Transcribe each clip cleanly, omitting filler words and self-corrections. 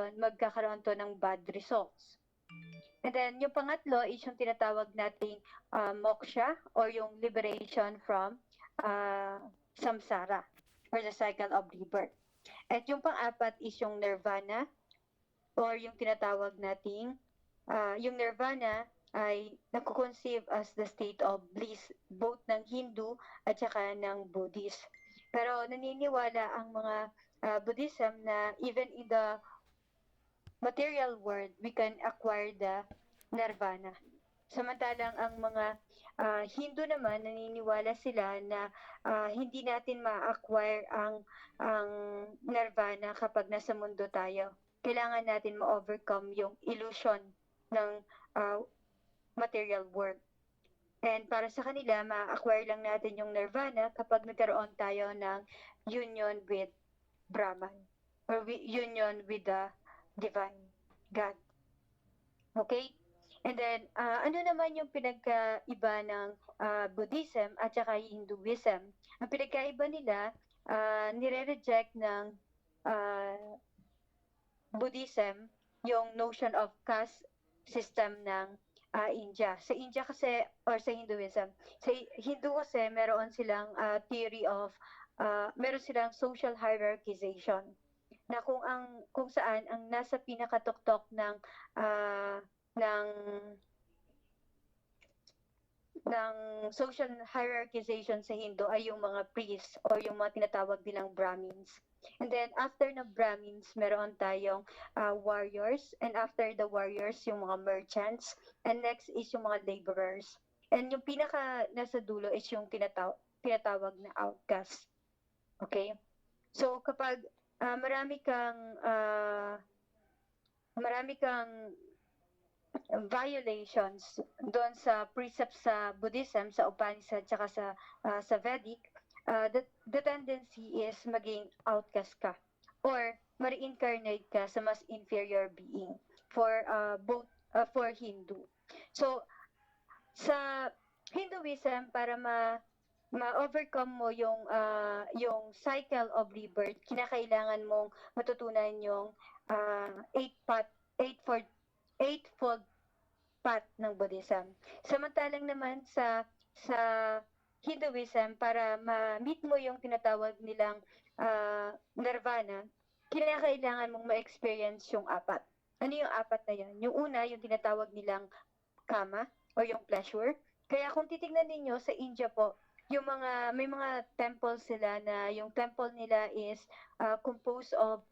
yon magkakaroon to ng bad results. And then, yung pangatlo is yung tinatawag nating moksha or yung liberation from samsara or the cycle of rebirth. At yung pang-apat is yung nirvana or yung tinatawag nating yung nirvana ay nakukonceive as the state of bliss both ng Hindu at saka ng Buddhist. Pero naniniwala ang mga Buddhism na even in the material world, we can acquire the nirvana. Samantalang ang mga Hindu naman, naniniwala sila na hindi natin ma-acquire ang nirvana kapag nasa mundo tayo. Kailangan natin ma-overcome yung illusion ng material world. And para sa kanila, ma-acquire lang natin yung nirvana kapag nagkaroon tayo ng union with Brahman or union with the divine God. Okay? And then, ano naman yung pinagkaiba ng Buddhism at saka Hinduism? Ang pinagkaiba nila, nire-reject ng Buddhism yung notion of caste system ng India. Sa India kasi, or sa Hinduism, sa Hindu kasi meron silang theory of, meron silang social hierarchization na kung saan ang nasa pinakatuktok ng social hierarchization sa Hindu ay yung mga priests or yung mga tinatawag nilang Brahmins. And then after ng Brahmins, meron tayong warriors, and after the warriors, yung mga merchants, and next is yung mga laborers. And yung pinaka nasa dulo is yung tinatawag na outcast. Okay? So kapag marami kang violations doon sa precepts sa Buddhism, sa Upanishad, saka sa Vedic, the tendency is maging outcast ka or ma-reincarnate ka sa mas inferior being for for Hindu. So sa Hinduism, para ma-overcome mo yung cycle of rebirth, kinakailangan mong matutunan yung eightfold path ng Buddhism. Samantalang naman sa Hinduism, para ma-meet mo yung tinatawag nilang nirvana, kinakailangan mong ma-experience yung apat. Ano yung apat na yan? Yung una, yung tinatawag nilang kama or yung pleasure. Kaya kung titignan ninyo sa India po, may mga temple sila na yung temple nila is composed of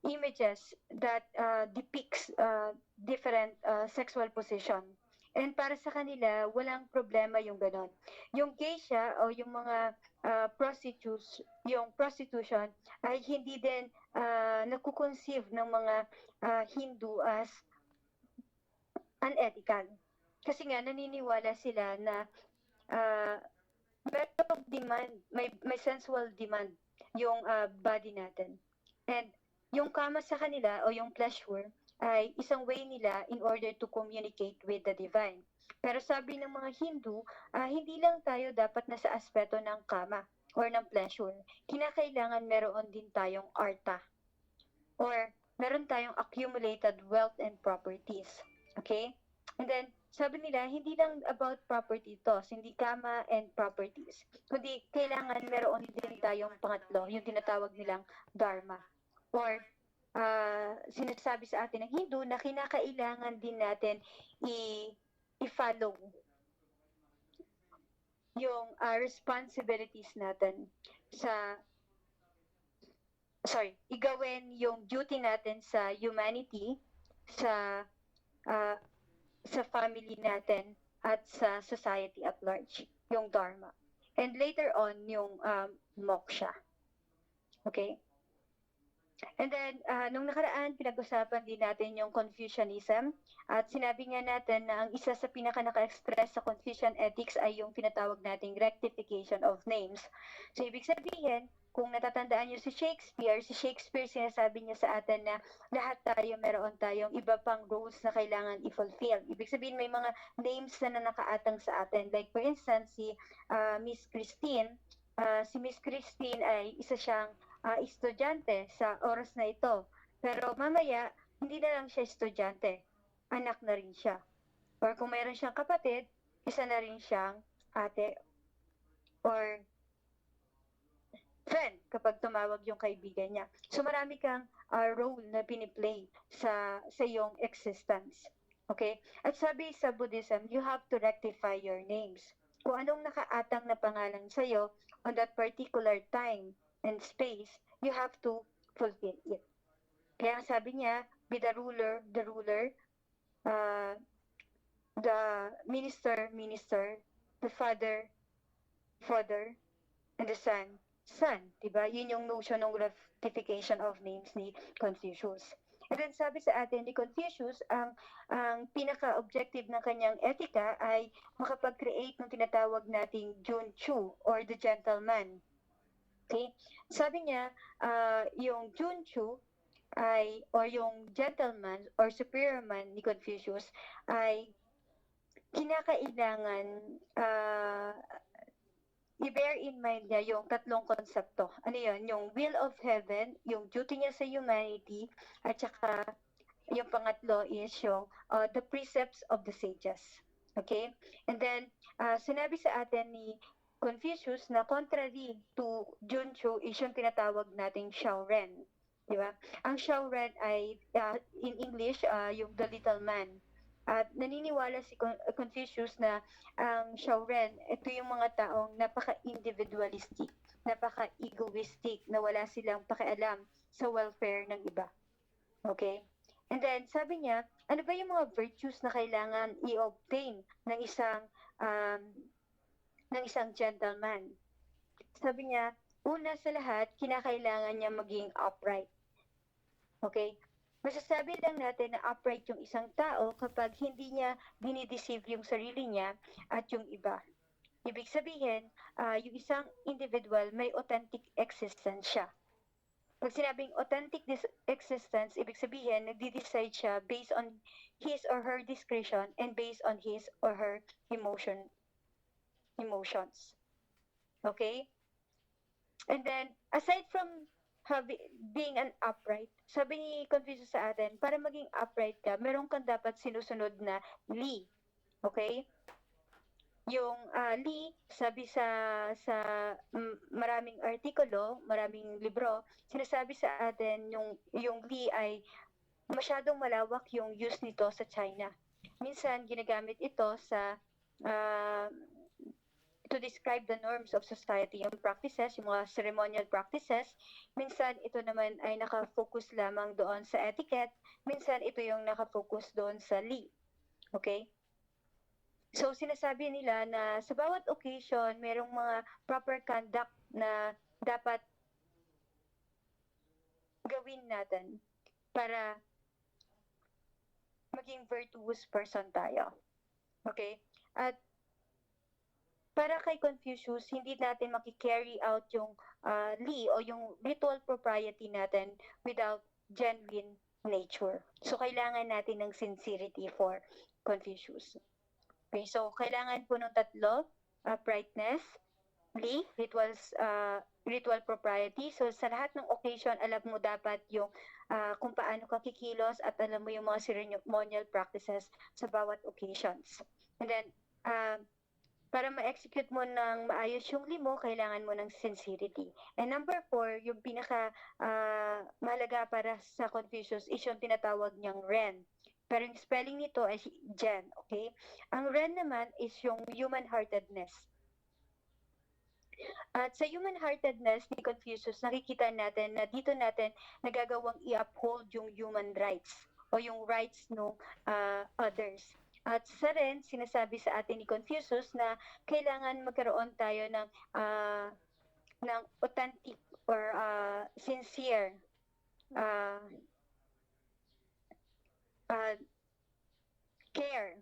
images that depicts different sexual position. And para sa kanila, walang problema yung ganon. Yung geisha o yung mga prostitutes, yung prostitution ay hindi din nakukonceive ng mga Hindu as unethical. Kasi nga naniniwala sila na merong demand, may sensual demand yung body natin. And yung kama sa kanila o yung pleasure ay isang way nila in order to communicate with the divine. Pero sabi ng mga Hindu, hindi lang tayo dapat nasa aspeto ng kama or ng pleasure. Kinakailangan meron din tayong artha or meron tayong accumulated wealth and properties. Okay? And then, sabi nila, hindi lang about property to, hindi kama and properties. Kundi kailangan meron din tayong pangatlo, yung tinatawag nilang dharma. Or sinasabi sa atin ng Hindu na kinakailangan din natin i-follow yung responsibilities natin igawin yung duty natin sa humanity, sa family natin at sa society at large, yung dharma. And later on, yung moksha. Okay? And then, nung nakaraan, pinag-usapan din natin yung Confucianism. At sinabi nga natin na ang isa sa pinaka-naka-express sa Confucian ethics ay yung tinatawag nating rectification of names. So, ibig sabihin, kung natatandaan nyo si Shakespeare sinasabi niya sa atin na lahat tayo meron tayong iba pang roles na kailangan i-fulfill. Ibig sabihin, may mga names na nakaatang sa atin. Like, for instance, si Miss Christine ay isa siyang estudyante sa oras na ito. Pero mamaya, hindi na lang siya estudyante. Anak na rin siya. Or kung mayroon siyang kapatid, isa na rin siyang ate or friend kapag tumawag yung kaibigan niya. So marami kang role na piniplay sa iyong existence. Okay? At sabi sa Buddhism, you have to rectify your names. Kung anong nakaatang na pangalan sa'yo on that particular time and space, you have to fulfill it. Kaya sabi niya, be the ruler, uh, the minister, the father, and the son. Diba? Yun yung notion ng rectification of names ni Confucius. And then sabi sa atin ni Confucius, ang pinaka-objective ng kanyang etika ay makapag-create ng tinatawag nating Junchu or the gentleman. Okay? Sabi niya, yung Junchu ay, or yung gentleman or superior man ni Confucius ay kinakailangan i-bear in mind niya yung tatlong konsepto. Ano yun? Yung will of heaven, yung duty niya sa humanity, at saka yung pangatlo is yung the precepts of the sages. Okay? And then, sinabi sa atin ni Confucius na contrary to Junchu is yung tinatawag nating Shaoren. Di ba? Ang Shaoren ay, in English, yung the little man. At naniniwala si Confucius na ang Shaoren, ito yung mga taong napaka-individualistic, napaka-egoistic, na wala silang pakialam sa welfare ng iba. Okay? And then, sabi niya, ano ba yung mga virtues na kailangan i-obtain ng isang gentleman? Sabi niya, una sa lahat, kinakailangan niya maging upright. Okay? Masasabi lang natin na upright yung isang tao kapag hindi niya dinideceive yung sarili niya at yung iba. Ibig sabihin, yung isang individual may authentic existence siya. Pag sinabing authentic existence, ibig sabihin, nagdi-decide siya based on his or her discretion and based on his or her emotions. Okay? And then, aside from being an upright, sabi ni Confucius sa atin, para maging upright ka, meron kang dapat sinusunod na li. Okay? Yung li, sabi sa maraming artikulo, maraming libro, sinasabi sa atin yung li ay masyadong malawak yung use nito sa China. Minsan, ginagamit ito sa to describe the norms of society, yung practices, yung mga ceremonial practices. Minsan, ito naman ay nakafocus lamang doon sa etiquette. Minsan, ito yung nakafocus doon sa li. Okay? So, sinasabi nila na sa bawat occasion, merong mga proper conduct na dapat gawin natin para maging virtuous person tayo. Okay? At para kay Confucius, hindi natin maki-carry out yung li o yung ritual propriety natin without genuine nature. So, kailangan natin ng sincerity for Confucius. Okay, so kailangan po ng tatlo, uprightness, li, ritual propriety. So, sa lahat ng occasion, alam mo dapat yung kung paano ka kikilos at alam mo yung mga ceremonial practices sa bawat occasions. And then, para ma-execute mo ng maayos yung limo, kailangan mo ng sincerity. And number 4, yung pinaka mahalaga para sa Confucius is yung tinatawag niyang Ren. Pero yung spelling nito ay Gen, okay? Ang Ren naman is yung human-heartedness. At sa human-heartedness ni Confucius, nakikita natin na dito natin nagagawang i-uphold yung human rights o yung rights ng others. At sa rin, sinasabi sa atin ni Confucius na kailangan magkaroon tayo ng authentic or sincere care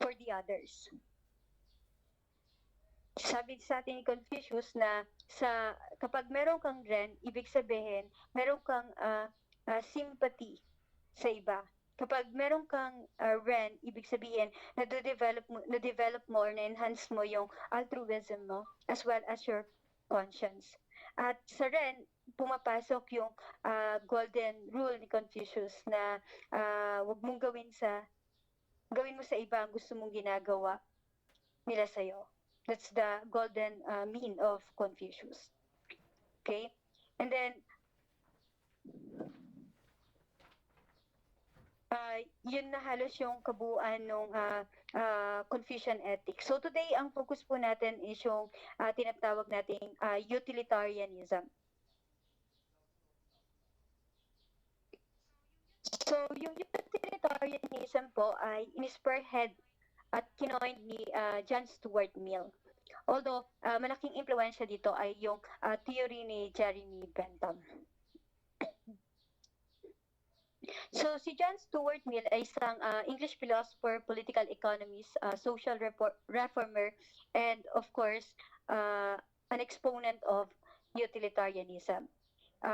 for the others. Sabi sa atin ni Confucius na kapag meron kang Ren, ibig sabihin, meron kang sympathy sa iba. Kapag meron kang Ren, ibig sabihin, na-develop mo or na-enhance mo yung altruism mo as well as your conscience. At sa ren, pumapasok yung golden rule ni Confucius na wag mong gawin mo sa iba ang gusto mong ginagawa nila sa'yo. That's the golden mean of Confucius. Okay? And then, yun na halos yung kabuuan ng Confucian ethics. So today, ang focus po natin is yung tinatawag nating utilitarianism. So yung utilitarianism po ay in-spearhead at kinoin ni John Stuart Mill. Although malaking impluensya dito ay yung theory ni Jeremy Bentham. So si John Stuart Mill ay isang English philosopher, political economist, social reformer, and of course, an exponent of utilitarianism.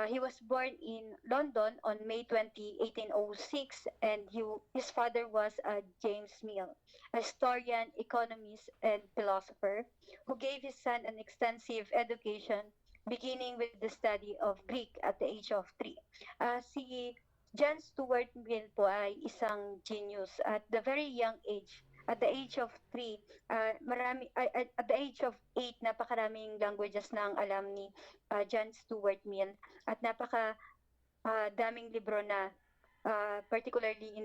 He was born in London on May 20, 1806, and his father was James Mill, a historian, economist, and philosopher who gave his son an extensive education, beginning with the study of Greek at the age of 3. Si John Stuart Mill po ay isang genius at the very young age. At the age of 3, at the age of 8, napakaraming languages na ang alam ni John Stuart Mill at napaka daming libro na particularly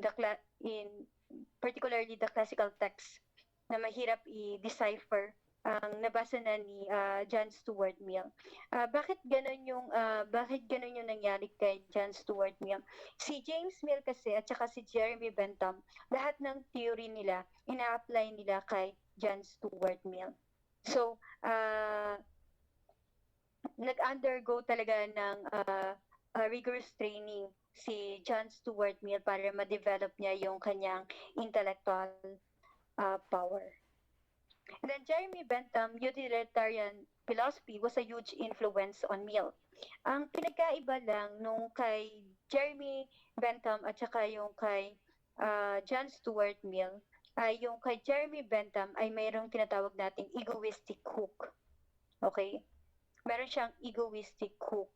particularly the classical text na mahirap i-decipher ang nabasa na ni John Stuart Mill. Bakit ganun yung nangyari kay John Stuart Mill? Si James Mill kasi at saka si Jeremy Bentham, lahat ng theory nila ina-apply nila kay John Stuart Mill. So, nag-undergo talaga ng rigorous training si John Stuart Mill para ma-develop niya yung kanyang intellectual power. And then Jeremy Bentham, utilitarian philosophy was a huge influence on Mill. Ang pinagkaiba lang nung kay Jeremy Bentham at saka yung kay John Stuart Mill ay yung kay Jeremy Bentham ay mayroong tinatawag nating egoistic hook. Okay? Meron siyang egoistic hook.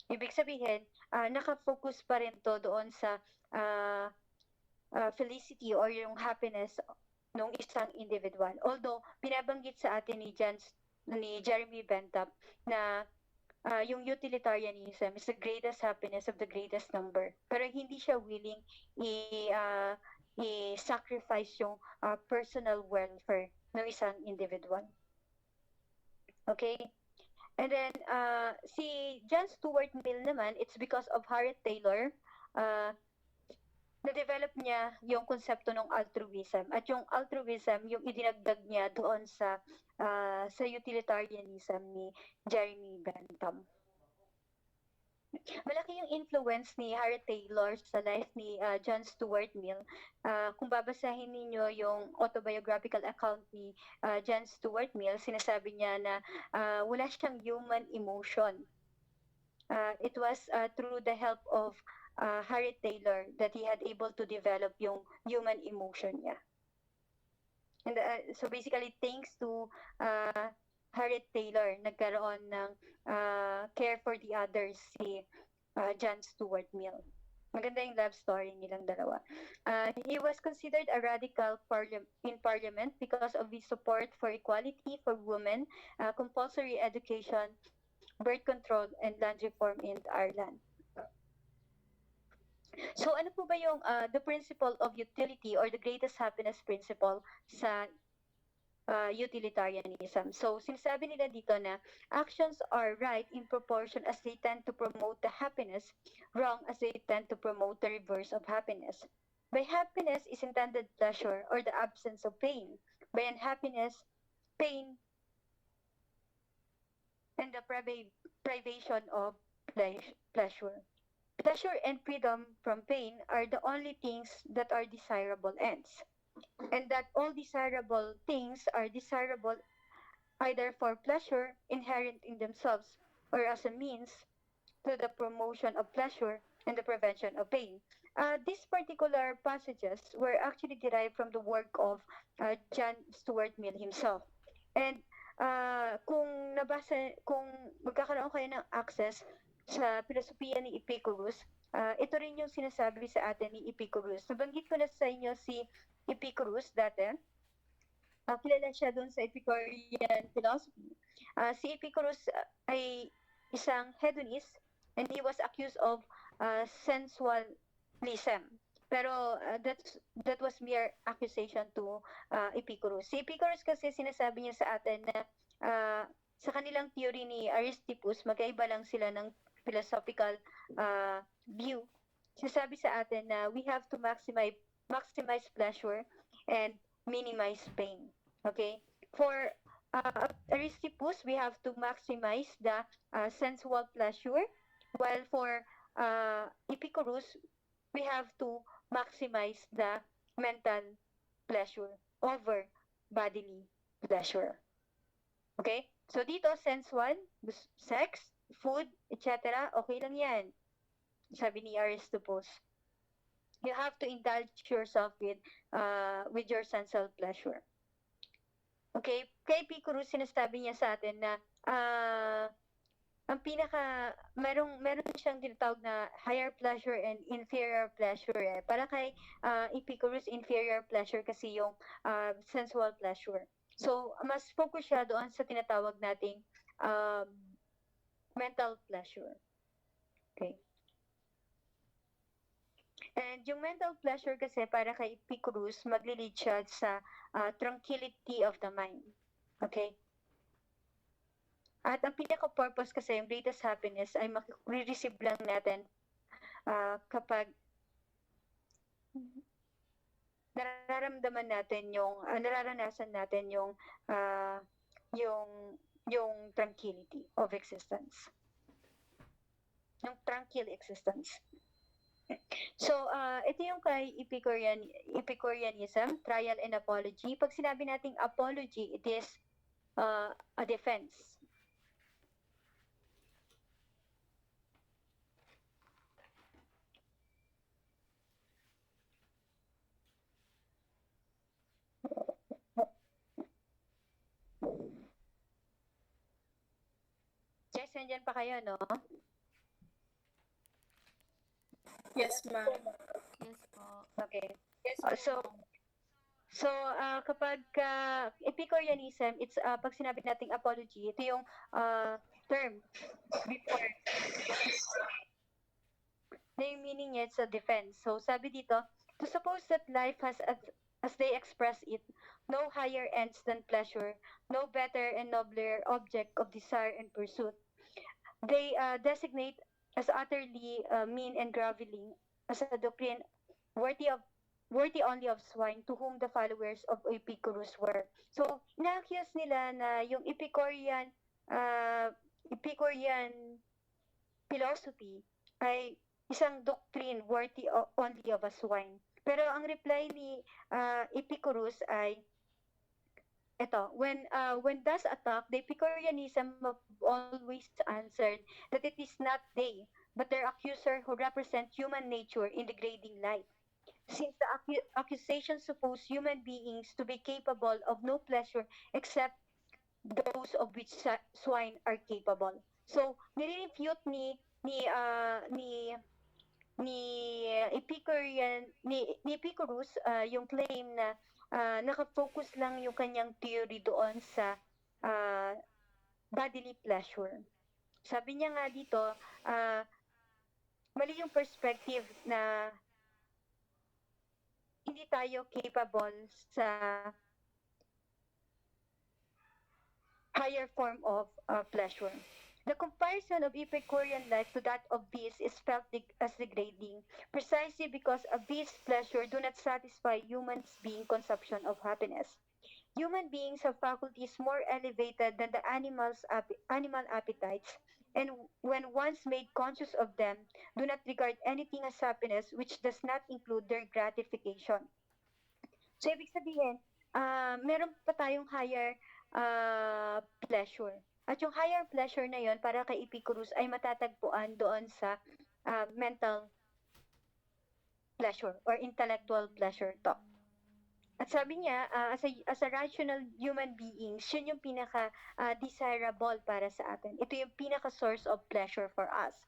Ibig sabihin, nakafocus pa rin to doon sa felicity or yung happiness ng isang individual. Although, binabanggit sa atin ni Jeremy Bentham na yung utilitarianism is the greatest happiness of the greatest number. Pero hindi siya willing i-sacrifice yung personal welfare ng isang individual. Okay? And then, si John Stuart Mill naman, it's because of Harriet Taylor, na-develop niya yung konsepto ng altruism. At yung altruism, yung idinagdag niya doon sa utilitarianism ni Jeremy Bentham. Malaki yung influence ni Harriet Taylor sa life ni John Stuart Mill. Kung babasahin ninyo yung autobiographical account ni John Stuart Mill, sinasabi niya na wala siyang human emotion. It was through the help of Harriet Taylor that he had able to develop yung human emotion niya. And so basically, thanks to Harriet Taylor, nagkaroon ng care for the others si John Stuart Mill. Maganda yung love story nilang dalawa. He was considered a radical in Parliament because of his support for equality for women, compulsory education, birth control, and land reform in Ireland. So ano po ba yung the principle of utility or the greatest happiness principle sa utilitarianism? So sinasabi nila dito na actions are right in proportion as they tend to promote the happiness, wrong as they tend to promote the reverse of happiness. By happiness is intended pleasure or the absence of pain. By unhappiness, pain and the privation of pleasure. Pleasure and freedom from pain are the only things that are desirable ends. And that all desirable things are desirable either for pleasure inherent in themselves or as a means to the promotion of pleasure and the prevention of pain. These particular passages were actually derived from the work of John Stuart Mill himself. And kung magkakaroon kayo ng access sa filosofiya ni Epicurus, ito rin yung sinasabi sa atin ni Epicurus. Nabanggit ko na sa inyo si Epicurus dati. Kilala siya doon sa Epicurean philosophy. Si Epicurus ay isang hedonist and he was accused of sensualism. Pero that was mere accusation to Epicurus. Si Epicurus kasi sinasabi niya sa atin na sa kanilang theory ni Aristippus, magkaiba lang sila ng philosophical view. Sinasabi sa atin na we have to maximize pleasure and minimize pain. Okay? For Aristippus, we have to maximize the sensual pleasure, while for Epicurus, we have to maximize the mental pleasure over bodily pleasure. Okay? So dito, sensual, sex, food, etc., okay lang yan. Sabi ni Aristippus. You have to indulge yourself with your sensual pleasure. Okay? Kay Epicurus, sinasabi niya sa atin na ang meron siyang tinatawag na higher pleasure and inferior pleasure. Para kay Epicurus, inferior pleasure kasi yung sensual pleasure. So, mas focus siya doon sa tinatawag nating mental pleasure. Okay? And yung mental pleasure kasi para kay Epicurus, maglilid siya sa tranquility of the mind. Okay? At ang pinaka-purpose kasi, yung greatest happiness, ay makikreceive lang natin kapag nararanasan natin yung tranquility of existence. Yung tranquil existence. So, ito yung kay Epicureanism, trial and apology. Pag sinabi nating apology, it is a defense. Guys, nandyan pa kayo, no? Yes, ma'am. Yes po. Okay. So, kapag Epicureanism, it's pag sinabi nating apology, ito yung term before. Na yung meaning niya, it's a defense. So, sabi dito, to suppose that life has, as they express it, no higher ends than pleasure, no better and nobler object of desire and pursuit. They designate as utterly mean and groveling, as a doctrine worthy only of swine, to whom the followers of Epicurus were. So, ina-accuse nila na yung Epicurean philosophy ay isang doctrine worthy only of a swine. Pero ang reply ni Epicurus ay when thus attacked, the Epicureanism have always answered that it is not they, but their accuser who represent human nature in degrading life. Since the accusation suppose human beings to be capable of no pleasure except those of which swine are capable. So, nire-refute ni Epicurus yung claim na nakafocus lang yung kanyang theory doon sa bodily pleasure. Sabi niya nga dito, mali yung perspective na hindi tayo capable sa higher form of pleasure. The comparison of Epicurean life to that of beasts is felt as degrading, precisely because a beast's pleasure do not satisfy humans' being conception of happiness. Human beings have faculties more elevated than the animal appetites, and when once made conscious of them, do not regard anything as happiness which does not include their gratification. So, ibig sabihin, meron pa tayong higher pleasure. At yung higher pleasure na yon para kay Epicurus ay matatagpuan doon sa mental pleasure or intellectual pleasure to. At sabi niya, as a rational human beings, yun yung pinaka desirable para sa atin. Ito yung pinaka source of pleasure for us.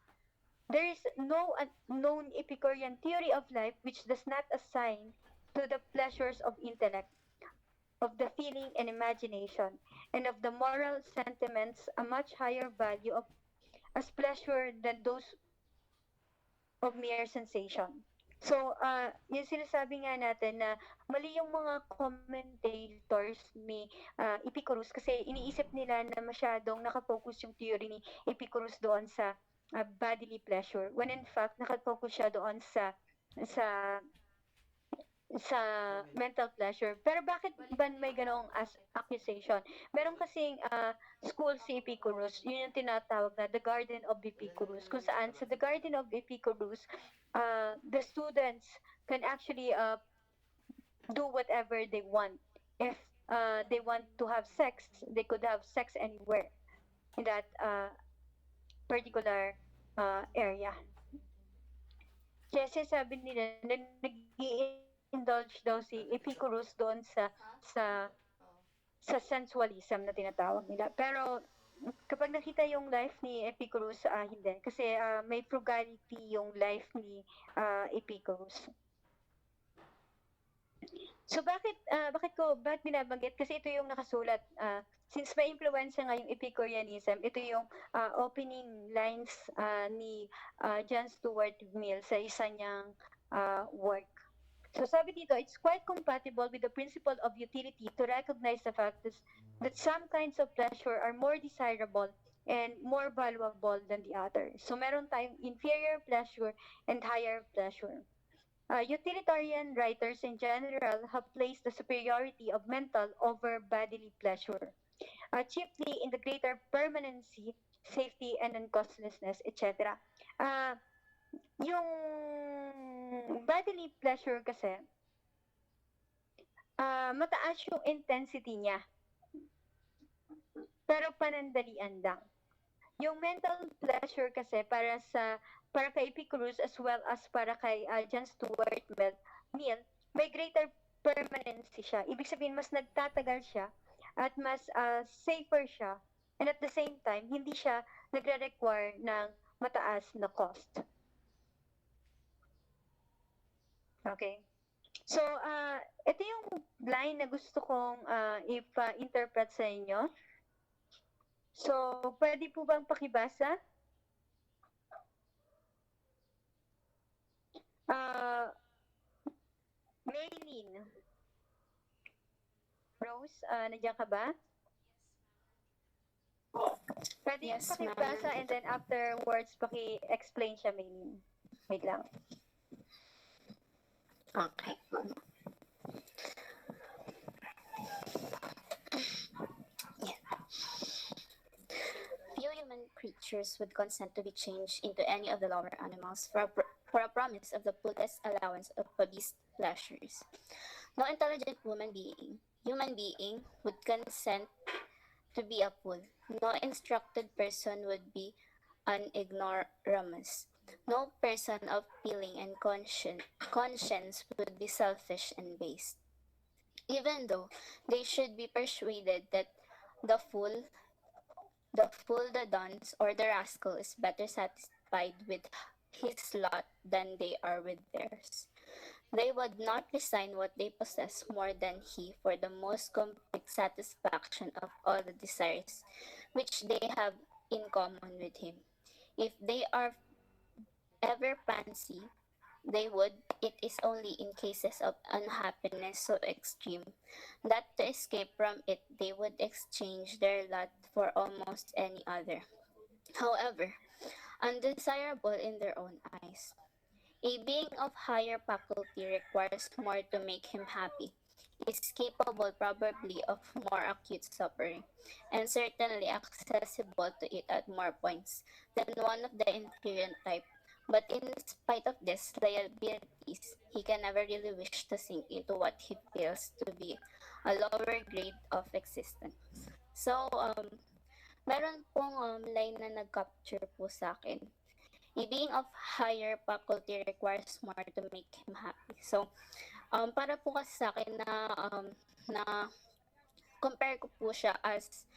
There is no known Epicurean theory of life which does not assign to the pleasures of intellect, of the feeling and imagination, and of the moral sentiments a much higher value of as pleasure than those of mere sensation. So, yung sinasabi nga natin na mali yung mga commentators ni Epicurus kasi iniisip nila na masyadong nakafocus yung theory ni Epicurus doon sa bodily pleasure when in fact nakafocus siya doon sa sa mental pleasure. Pero bakit ba may ganong as accusation? Meron kasing school si Epicurus, yun yung tinatawag na the Garden of Epicurus, kung saan sa the Garden of Epicurus, the students can actually do whatever they want. If they want to have sex, they could have sex anywhere in that particular area. Kasi sabi nila na nag-i-indulge daw si Epicurus doon sa sa sensualism na tinatawag nila. Pero kapag nakita yung life ni Epicurus, hindi. Kasi may frugality yung life ni Epicurus. So bakit binabanggit? Kasi ito yung nakasulat. Since may influensya nga yung Epicureanism, ito yung opening lines ni John Stuart Mill sa isa niyang work. So sabi dito, it's quite compatible with the principle of utility to recognize the fact that some kinds of pleasure are more desirable and more valuable than the other. So meron tayong inferior pleasure and higher pleasure. Utilitarian writers in general have placed the superiority of mental over bodily pleasure, chiefly in the greater permanency, safety, and uncostlessness, etc. Uh, yung bodily pleasure kasi, mataas yung intensity niya, pero panandalian lang. Yung mental pleasure kasi para kay Epicurus as well as para kay John Stuart Mill, may greater permanency siya. Ibig sabihin mas nagtatagal siya at mas safer siya, and at the same time hindi siya nagre-require ng mataas na cost. Okay. So, ito yung line na gusto kong ipa-interpret sa inyo. So, pwede po bang pakibasa? Maylene. Rose, nandiyan ka ba? Pwede Yes, pakibasa ma'am. and then afterwards paki-explain siya, Maylene. Wait lang. Okay. Few human creatures would consent to be changed into any of the lower animals for a promise of the fullest allowance of beast pleasures. No intelligent human being would consent to be a fool. No instructed person would be an ignoramus. No person of feeling and conscience would be selfish and base. Even though they should be persuaded that the fool, the dunce, or the rascal is better satisfied with his lot than they are with theirs. They would not resign what they possess more than he for the most complete satisfaction of all the desires which they have in common with him. If they are ever fancy, they would, it is only in cases of unhappiness so extreme that to escape from it they would exchange their lot for almost any other, however undesirable in their own eyes. A being of higher faculty requires more to make him happy, is capable probably of more acute suffering, and certainly accessible to it at more points than one of the inferior type. But in spite of these liabilities, he can never really wish to sink into what he feels to be a lower grade of existence. So, meron pong line na nag-capture po sa akin. A being of higher faculty requires more to make him happy. So, para po kasi sa akin na compare ko po siya as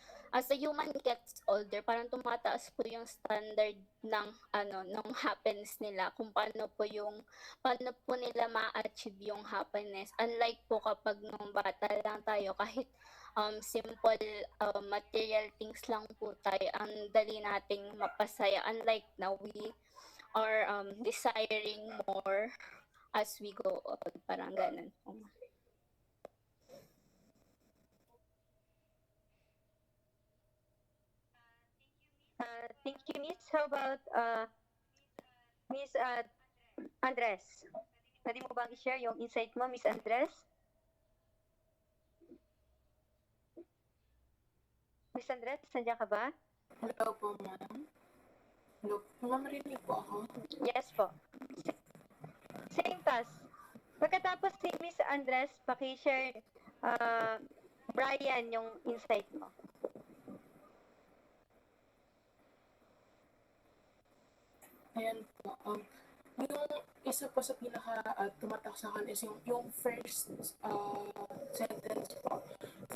the human gets older, parang tumataas po yung standard ng ng happiness nila, kung paano po nila ma-achieve yung happiness. Unlike po kapag nung bata lang tayo, kahit simple material things lang po tayo, ang dali nating mapasaya. Unlike now, we are desiring more as we go old, parang ganun po. Thank you, Miss. How about Miss Andres? Pwede mo bang i-share yung insight mo, Miss Andres? Miss Andres, nandiyan ka ba? Hello po, ma'am. Hello po, ma'am. Marinig po ako. Yes po. Same task. Pagkatapos si Miss Andres, paki-share Brian yung insight mo. Ayan po. Yung isa po sa pinaka tumatak sa akin is yung first sentence po.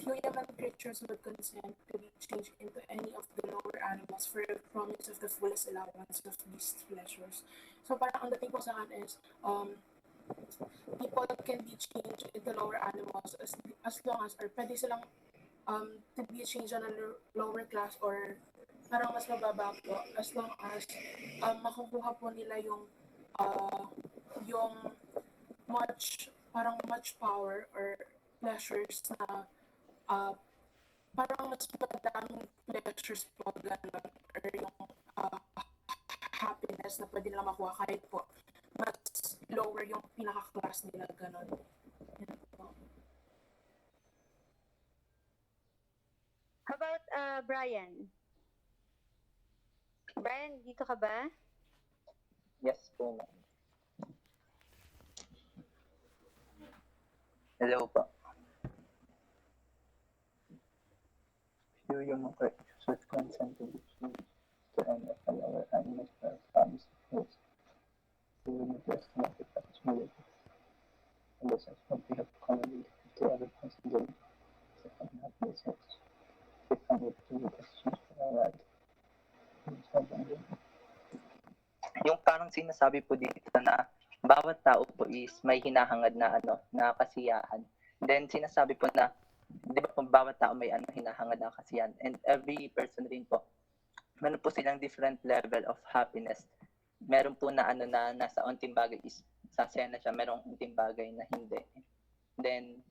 Few human creatures would consent to be changed into any of the lower animals for the promise of the fullest allowance of these pleasures. So parang ang dating po sa akin is people can be changed into lower animals as long as or pwede silang to be changed on a lower class or parang mas mababa po as long as makukuha po nila yung much power or pleasures na parang mas madaming pleasures po gano'n or yung happiness na pwede nila makuha kahit po mas lower yung pinaka-class nila gano'n. Yan po. How about Brian? Brian, dito ka ba? Yes po, ma'am. Hello po. Few human creatures with consent to be changed to any of our animals for promise of host. We will not rest not the possibility. And this is what we have commonly to other possibilities. So I have no sense. If I need to be questions for our life. Yung parang sinasabi po dito na bawat tao po is may hinahangad na na kasiyahan. Then sinasabi po na 'di ba po bawat tao may hinahangad na kasiyahan, and every person rin po meron po silang different level of happiness. Meron po na na nasa unting bagay is sasaya na siya, merong unting bagay na hindi. Then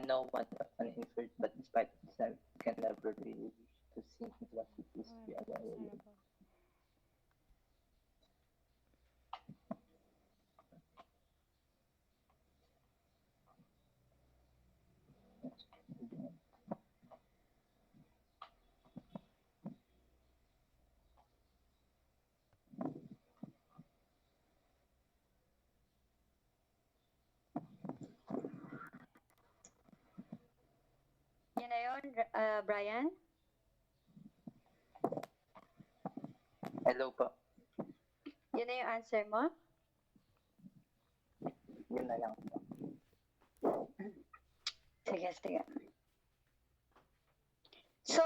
no one often inferred, but despite itself can never really to see what it is to be alive. Yan na yun, Brian? Hello po. Yan na yung answer mo? Yun na lang po. Sige. So,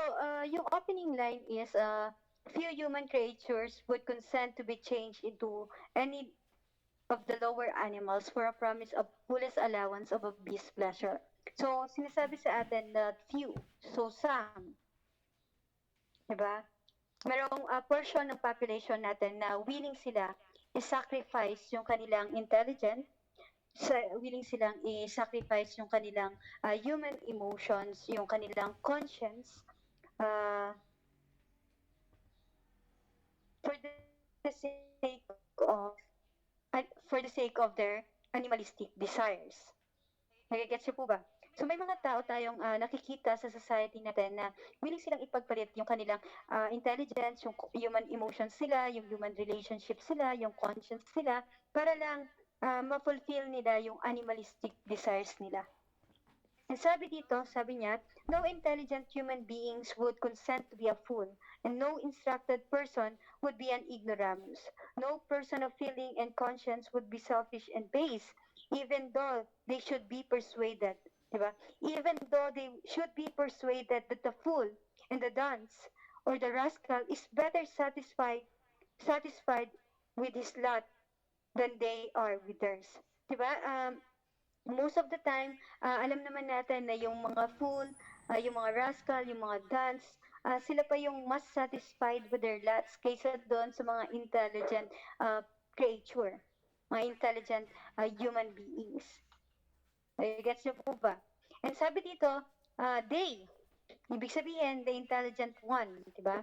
yung opening line is, few human creatures would consent to be changed into any of the lower animals for a promise of fullest allowance of a beast's pleasure. So, sinasabi sa atin na few, so some. Diba? Merong portion ng population natin na willing sila i-sacrifice yung kanilang intelligence, willing silang i-sacrifice yung kanilang human emotions, yung kanilang conscience, for the sake of their animalistic desires. Nagigets niyo po ba? So may mga tao tayong nakikita sa society natin na willing silang ipagpalit yung kanilang intelligence, yung human emotions sila, yung human relationships sila, yung conscience sila, para lang ma-fulfill nila yung animalistic desires nila. And sabi dito, sabi niya, no intelligent human beings would consent to be a fool, and no instructed person would be an ignoramus. No person of feeling and conscience would be selfish and base, even though they should be persuaded. Diba? Even though they should be persuaded that the fool and the dunce or the rascal is better satisfied with his lot than they are with theirs. Diba? Most of the time, alam naman natin na yung mga fool, yung mga rascal, yung mga dance, sila pa yung mas satisfied with their lots kaysa doon sa mga intelligent creature, mga intelligent human beings. Gets niyo po ba? And sabi dito, they, ibig sabihin, the intelligent one, di ba?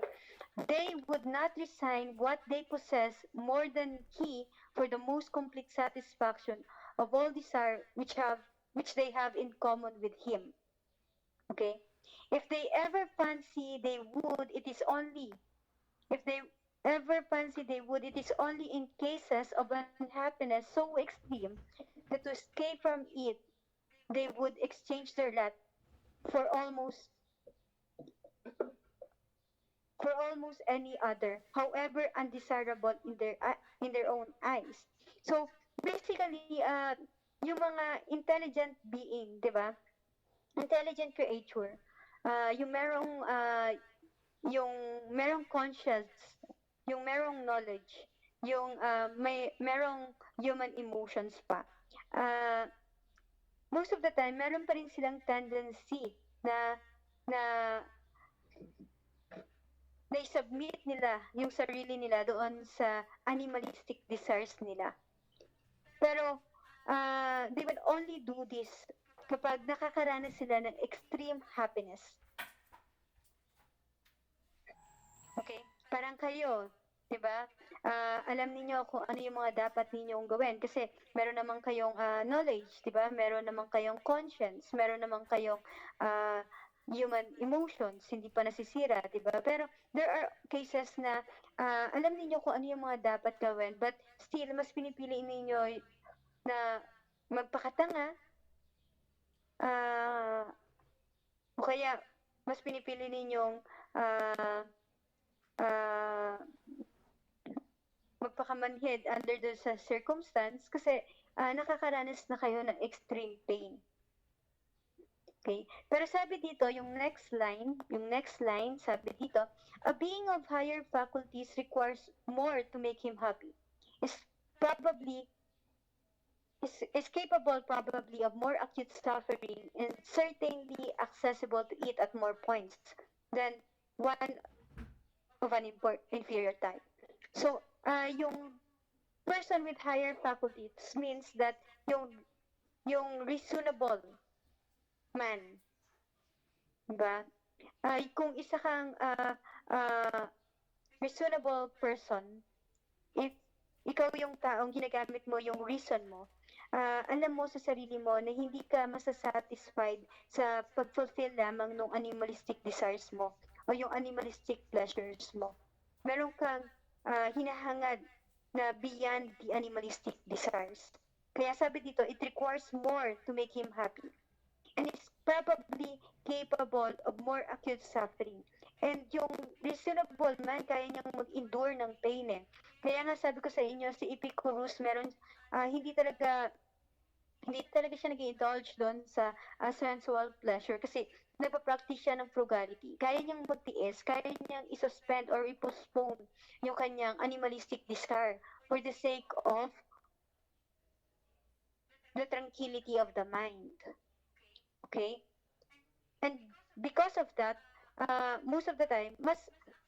They would not resign what they possess more than he for the most complete satisfaction of all desire which they have in common with him. Okay? If they ever fancy they would, it is only if they ever fancy they would, it is only in cases of unhappiness so extreme that to escape from it, they would exchange their lot for almost for almost any other, however undesirable in their own eyes. So basically, yung mga intelligent being, di ba? Intelligent creature, yung merong conscience, yung merong knowledge, yung merong human emotions pa. Uh, Most of the time, meron pa rin silang tendency na na na-submit nila yung sarili nila doon sa animalistic desires nila. Pero, they will only do this kapag nakakaranas sila ng extreme happiness. Okay? Parang kayo, di ba? Alam niyo kung ano yung mga dapat ninyong gawin kasi meron naman kayong knowledge, di ba? Meron naman kayong conscience, meron naman kayong human emotions, hindi pa nasisira, di ba? Pero there are cases na alam niyo kung ano yung mga dapat gawin, but still mas pinipili ninyo na magpakatanga, o kaya mas pinipili ninyong magpakamanhid under the circumstance kasi nakakaranas na kayo ng extreme pain. Okay? Pero sabi dito, yung next line, sabi dito, a being of higher faculties requires more to make him happy. Is capable probably of more acute suffering and certainly accessible to it at more points than one of an inferior type. So, yung person with higher faculties means that yung reasonable man, diba? Kung isa kang reasonable person, if ikaw yung taong ginagamit mo yung reason mo, alam mo sa sarili mo na hindi ka masasatisfied sa pag-fulfill lamang ng animalistic desires mo o yung animalistic pleasures mo. Meron kang hinahangad na beyond the animalistic desires. Kaya sabi dito, it requires more to make him happy. And is probably capable of more acute suffering. And yung reasonable man, kaya niyang mag-endure ng pain eh. Kaya nga sabi ko sa inyo, si Epicurus, hindi talaga siya nag-indulge doon sa sensual pleasure kasi nagpa-practice siya ng frugality. Kaya niyang magtiis, kaya niyang i-suspend or i-postpone yung kanyang animalistic desire for the sake of the tranquility of the mind. Okay? And because of that, most of the time,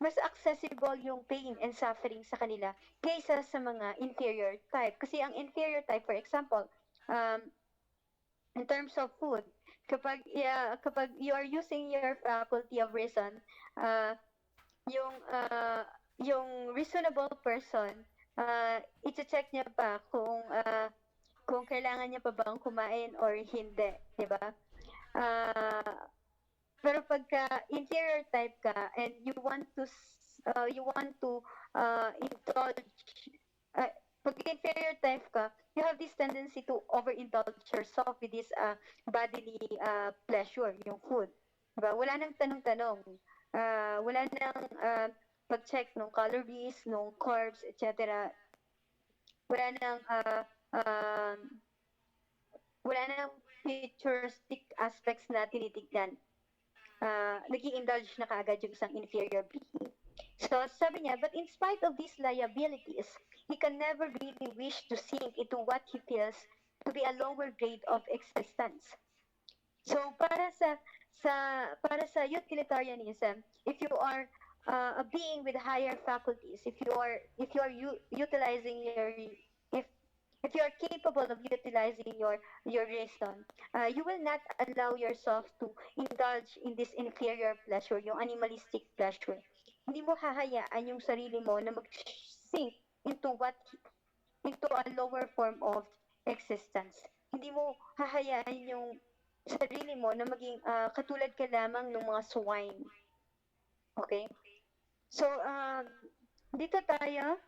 mas accessible yung pain and suffering sa kanila kaysa sa mga inferior type. Kasi ang inferior type, for example, in terms of food, kapag you are using your faculty of reason, yung reasonable person, i-check niya pa kung kailangan niya pa bang kumain or hindi, di ba? Pero pagka inferior type ka and you want to indulge, pag inferior type ka, you have this tendency to overindulge yourself with this bodily pleasure, yung food. Diba? Wala nang tanong-tanong. Wala nang pag-check ng calories, ng carbs, etc. Wala nang wala nang futuristic aspects na tinitignan. Nag-i-indulge na kaagad yung isang inferior being. So, sabi niya, but in spite of these liabilities, he can never really wish to sink into what he feels to be a lower grade of existence. So, para sa utilitarianism, if you are a being with higher faculties, if you are utilizing your if if you are capable of utilizing your reason, you will not allow yourself to indulge in this inferior pleasure, yung animalistic pleasure. Hindi mo hahayaan yung sarili mo na mag-sink into into a lower form of existence. Hindi mo hahayaan yung sarili mo na maging katulad ka lamang ng mga swine. Okay? So, dito tayo.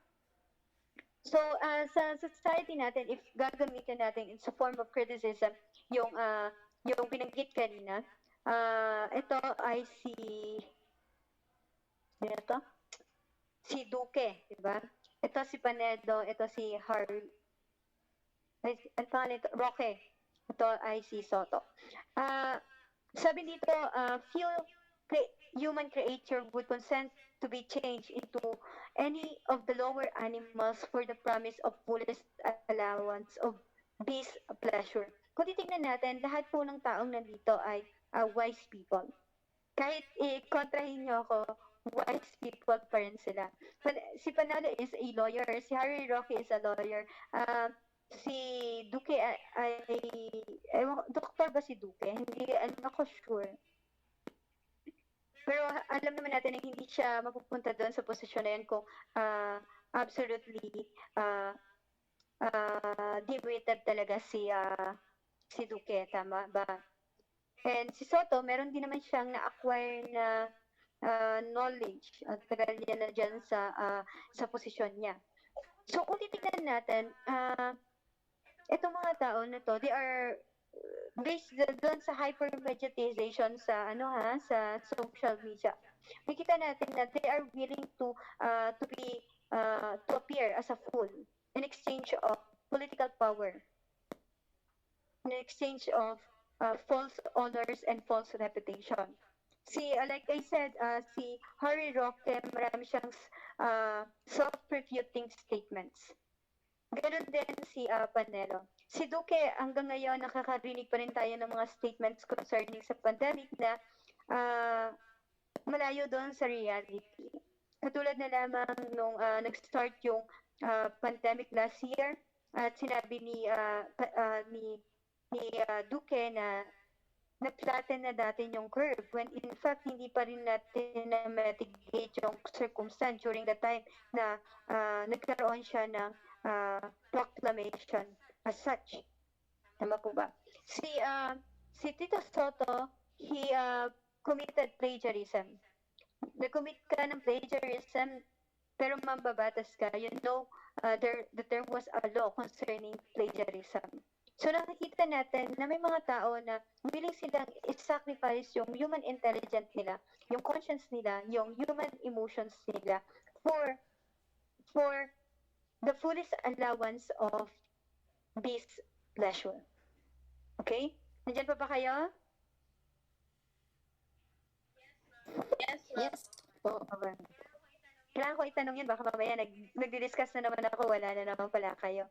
So, sa society natin, if gagamitin natin in sa form of criticism, yung binanggit kanina, ito ay sino to? Si Duque, di ba? Ito si Panedo, ito si ang pangalan ito, Roque. Ito ay si Soto. Sabi dito, few human creature would consent to be changed into any of the lower animals for the promise of fullest allowance of beast pleasure. Kung titignan natin, lahat po ng taong nandito ay wise people. Kahit kontrahin nyo ako, wise people pa rin sila. Si Panalo is a lawyer, si Harry Roque is a lawyer, si Duque ay doktor ba si Duque? Hindi ako sure. Pero alam naman natin na hindi siya mapupunta doon sa posisyon na yan kung absolutely deviated talaga si Duque, tama ba? And si Soto, meron din naman siyang na-acquire na knowledge at tagal niya na dyan sa posisyon niya. So kung titignan natin, itong mga tao na to, they are based doon sa hypervegetization sa sa social media. Makita natin na they are willing to appear as a fool in exchange of political power, in exchange of false honors and false reputation. Like I said, si Harry Roque, marami siyang self-refuting statements. Ganon din si Panelo. Si Duque, hanggang ngayon, nakakarinig pa rin tayo ng mga statements concerning sa pandemic na malayo doon sa reality. Katulad na lamang nung nag-start yung pandemic last year, at sinabi ni Duque na na-flatten na natin yung curve when in fact hindi pa rin natin na-mitigate yung circumstance during the time na nagkaroon siya ng proclamation as such. Tama po ba? Si Tito Soto, he committed plagiarism. Nag-commit ka ng plagiarism, pero mambabatas ka. You know that there was a law concerning plagiarism. So nakikita natin na may mga tao na willing silang i-sacrifice yung human intelligence nila, yung conscience nila, yung human emotions nila for the fullest allowance of beast pleasure. Okay? Nandiyan pa ba kayo? Yes po. Okay. Kailangan ko itanong yun, baka mamaya nagdi-discuss na naman ako, wala na naman pala kayo.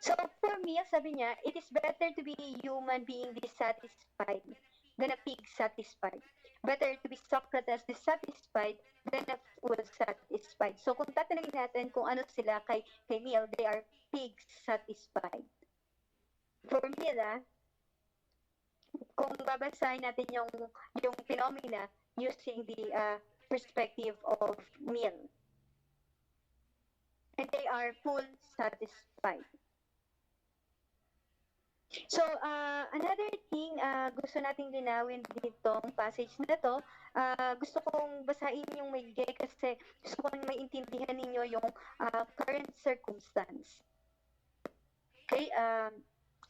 So, for me, sabi niya, it is better to be human being dissatisfied than a pig satisfied. Better to be Socrates dissatisfied than a fool satisfied. So, kung tatanungin natin kung ano sila kay Neil, they are pigs satisfied. For Neil, kung babasahin natin yung phenomena using the perspective of Neil, and they are full satisfied. So, another thing gusto nating linawin ditong passage na to, gusto kong basahin yung maigi kasi gusto kong maintindihan ninyo yung current circumstance. Okay,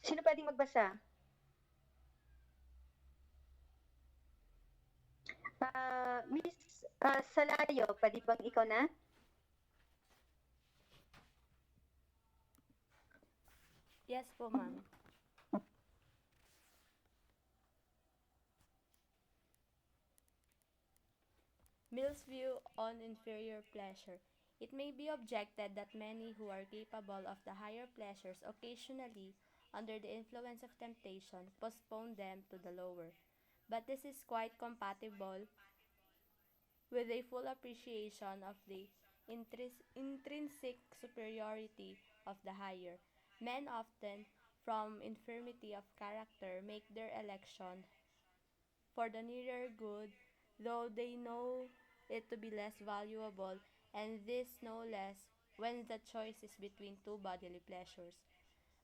sino pwedeng magbasa? Miss Salayo, pwede bang ikaw na? Yes po, ma'am. Mill's view on inferior pleasure. It may be objected that many who are capable of the higher pleasures occasionally, under the influence of temptation, postpone them to the lower. But this is quite compatible with a full appreciation of the intrinsic superiority of the higher. Men often, from infirmity of character, make their election for the nearer good, though they know it to be less valuable, and this no less when the choice is between two bodily pleasures,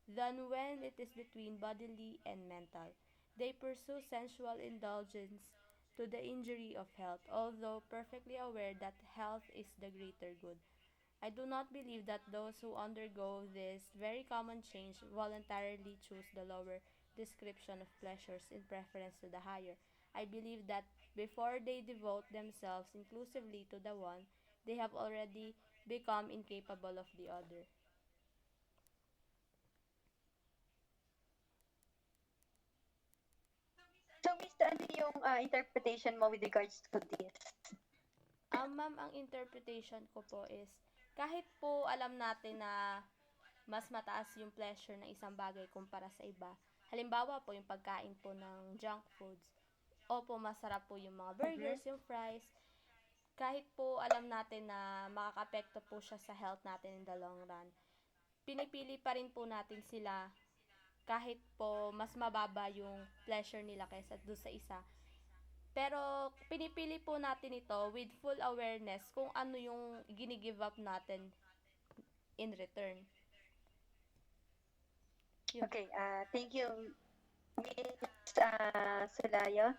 than when it is between bodily and mental. They pursue sensual indulgence to the injury of health, although perfectly aware that health is the greater good. I do not believe that those who undergo this very common change voluntarily choose the lower description of pleasures in preference to the higher. I believe that before they devote themselves inclusively to the one, they have already become incapable of the other. So, Miss, ano yung interpretation mo with regards to this? Ma'am, ang interpretation ko po is, kahit po alam natin na mas mataas yung pleasure ng isang bagay kumpara sa iba, halimbawa po yung pagkain po ng junk foods, opo, masarap po yung mga burgers, yung fries, kahit po alam natin na makakapekto po siya sa health natin in the long run, pinipili pa rin po natin sila kahit po mas mababa yung pleasure nila kaysa doon sa isa. Pero pinipili po natin ito with full awareness kung ano yung gini-give up natin in return. Yun. Okay, thank you, Miss Salayo.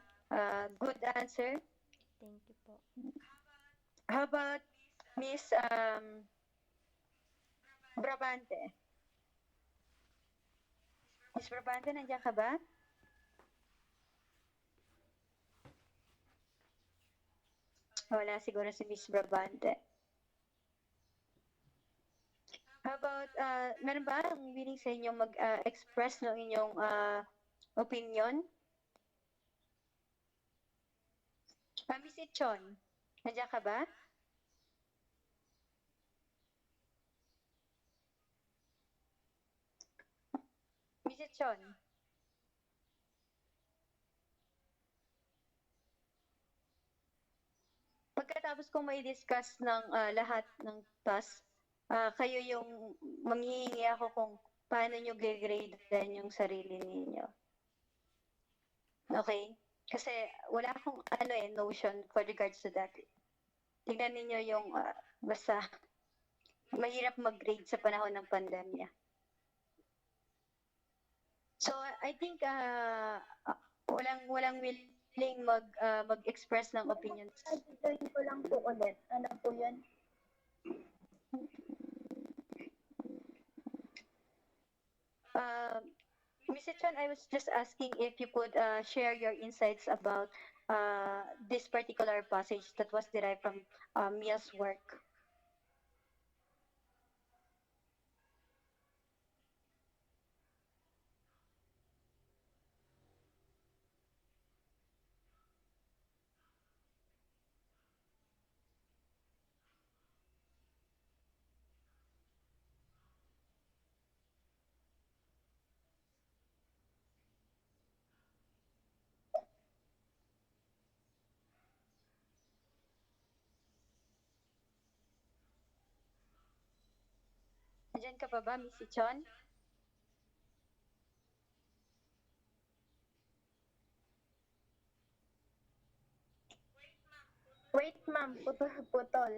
Good answer. Thank you po. How about Miss Brabante? Miss Brabante, nandiyan ka ba? Wala siguro si Miss Brabante. How about, meron ba ang willing sa inyo mag-express ng inyong opinion? Miss Ichon, nandiyan ka ba? Miss Ichon? Pagkatapos kong may discuss ng lahat ng task, kayo yung manghihingi ako kung paano nyo grade yung sarili ninyo. Okay? Kasi wala akong notion for regards to that. Tingnan ninyo yung basta mahirap mag-grade sa panahon ng pandemya. So I think walang willing mag-express ng opinions. Join ko lang po ulit. Ano po yun? Mr. Chan, I was just asking if you could share your insights about this particular passage that was derived from Mia's work. Nandiyan ka pa ba, Miss Ichon? Wait, ma'am. Putol.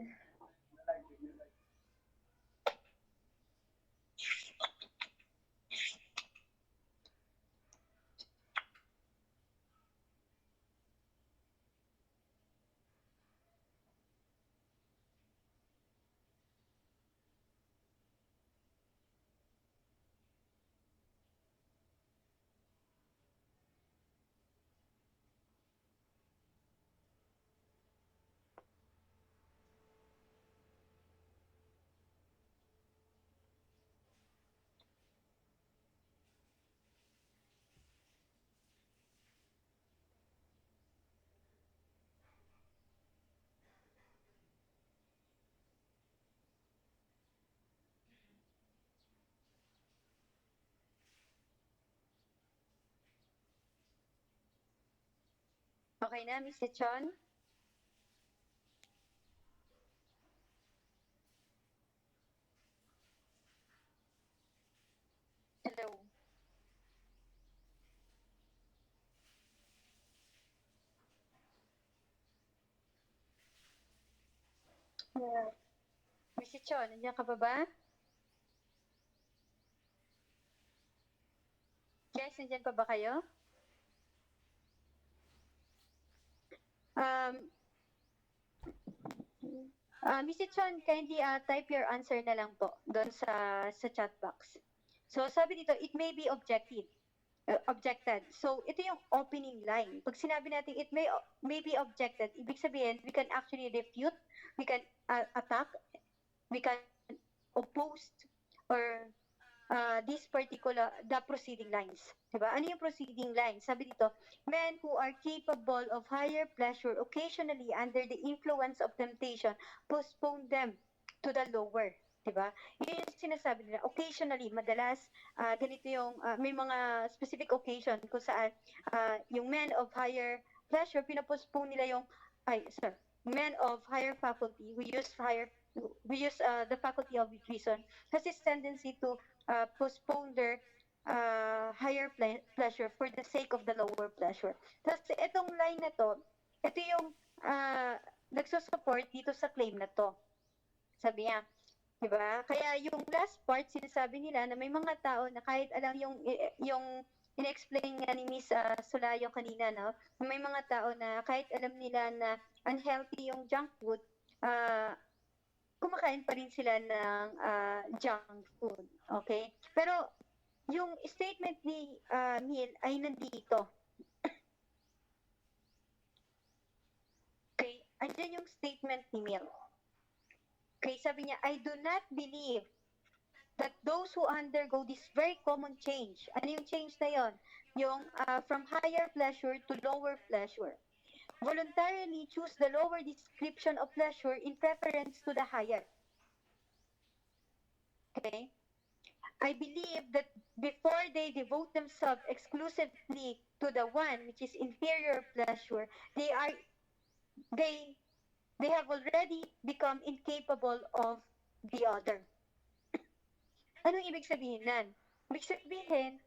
Okay na, Miss Lechon? Hello. Uh, Miss Lechon, nandiyan ka pa ba? Guys, nandiyan pa ba kayo? Um, Miss Lechon, kindly type your answer na lang po doon sa chat box. So, sabi dito, it may be objected. So, ito yung opening line. Pag sinabi natin it may be objected, ibig sabihin, we can actually refute, we can attack, we can oppose, or the proceeding lines. Diba? Ano yung proceeding lines? Sabi dito, men who are capable of higher pleasure occasionally under the influence of temptation postpone them to the lower. Diba? Yun yung sinasabi nila. Occasionally, madalas, ganito yung, may mga specific occasion kung saan yung men of higher pleasure, pinapostpone nila yung, men of higher faculty, we use the faculty of reason, has this tendency to postpone their higher pleasure for the sake of the lower pleasure. Tapos itong line na to, ito yung nagsusupport dito sa claim na to. Sabi niya, diba? Kaya yung last part, sinasabi nila na may mga tao na kahit alam yung in-explain nga ni Miss Sulayo kanina, no? May mga tao na kahit alam nila na unhealthy yung junk food, kumakain pa rin sila ng junk food. Okay? Pero yung statement ni Neil ay nandito. Okay? Andyan yung statement ni Neil. Okay? Sabi niya, I do not believe that those who undergo this very common change, ano yung change na yon? Yung from higher pleasure to lower pleasure, voluntarily choose the lower description of pleasure in preference to the higher. Okay? I believe that before they devote themselves exclusively to the one which is inferior pleasure, they they have already become incapable of the other. Anong ibig sabihin nan? Ibig sabihin,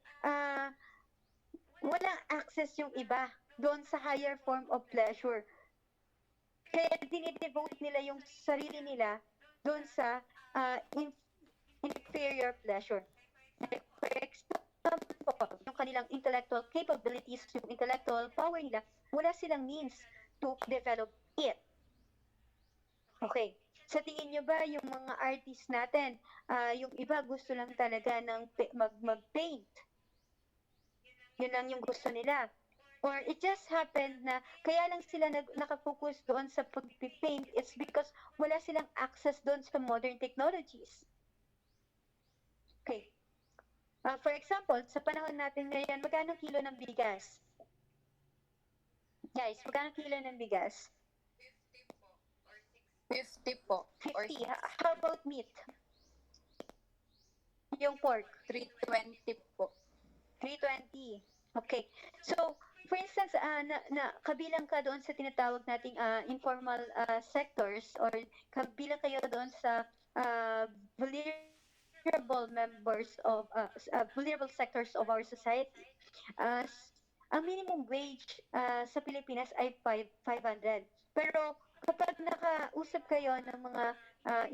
walang access yung iba doon sa higher form of pleasure. Kaya dinidevote nila yung sarili nila doon sa inferior pleasure. For example, yung kanilang intellectual capabilities, yung intellectual power nila, wala silang means to develop it. Okay. Sa tingin nyo ba yung mga artists natin, yung iba gusto lang talaga ng mag-paint? Yun lang yung gusto nila. Or it just happened na kaya lang sila nakafocus doon sa pag-paint, it's because wala silang access doon sa modern technologies. Okay. For example, sa panahon natin ngayon, magkano kilo ng bigas? Guys, magkano kilo ng bigas? 50 po. 50. How about meat? Yung pork? 320 po. 320. Okay. So, for instance, kabilang ka doon sa tinatawag nating informal sectors, or kabilang kayo doon sa vulnerable members of vulnerable sectors of our society. Ang minimum wage sa Pilipinas ay 500. Pero kapag nakausap kayo ng mga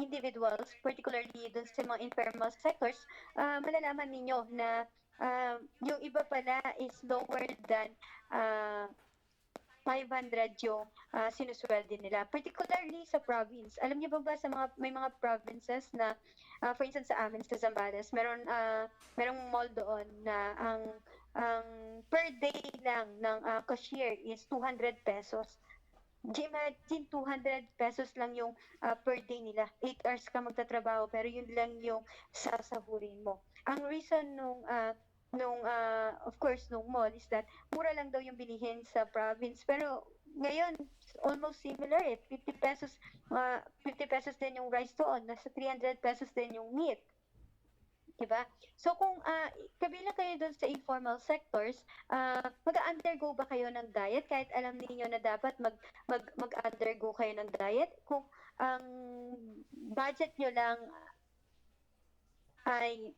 individuals, particularly doon sa mga informal sectors, malalaman ninyo na yung iba pala is lower than 500 yung sinusweldo nila. Particularly sa province. Alam niyo ba sa may mga provinces na, for instance sa amin, sa Zambales, merong mall doon na ang per day lang ng cashier is 200 pesos. Imagine 200 pesos lang yung per day nila. 8 hours ka magtatrabaho pero yun lang yung sasahurin mo. Ang reason of course nung mall is that mura lang daw yung bilihin sa province, pero ngayon almost similar 50 pesos din yung rice doon, nasa 300 pesos din yung meat. diba? So kung kabilang kayo doon sa informal sectors, mag-undergo ba kayo ng diet kahit alam niyo na dapat mag-undergo kayo ng diet? Kung ang budget nyo lang ay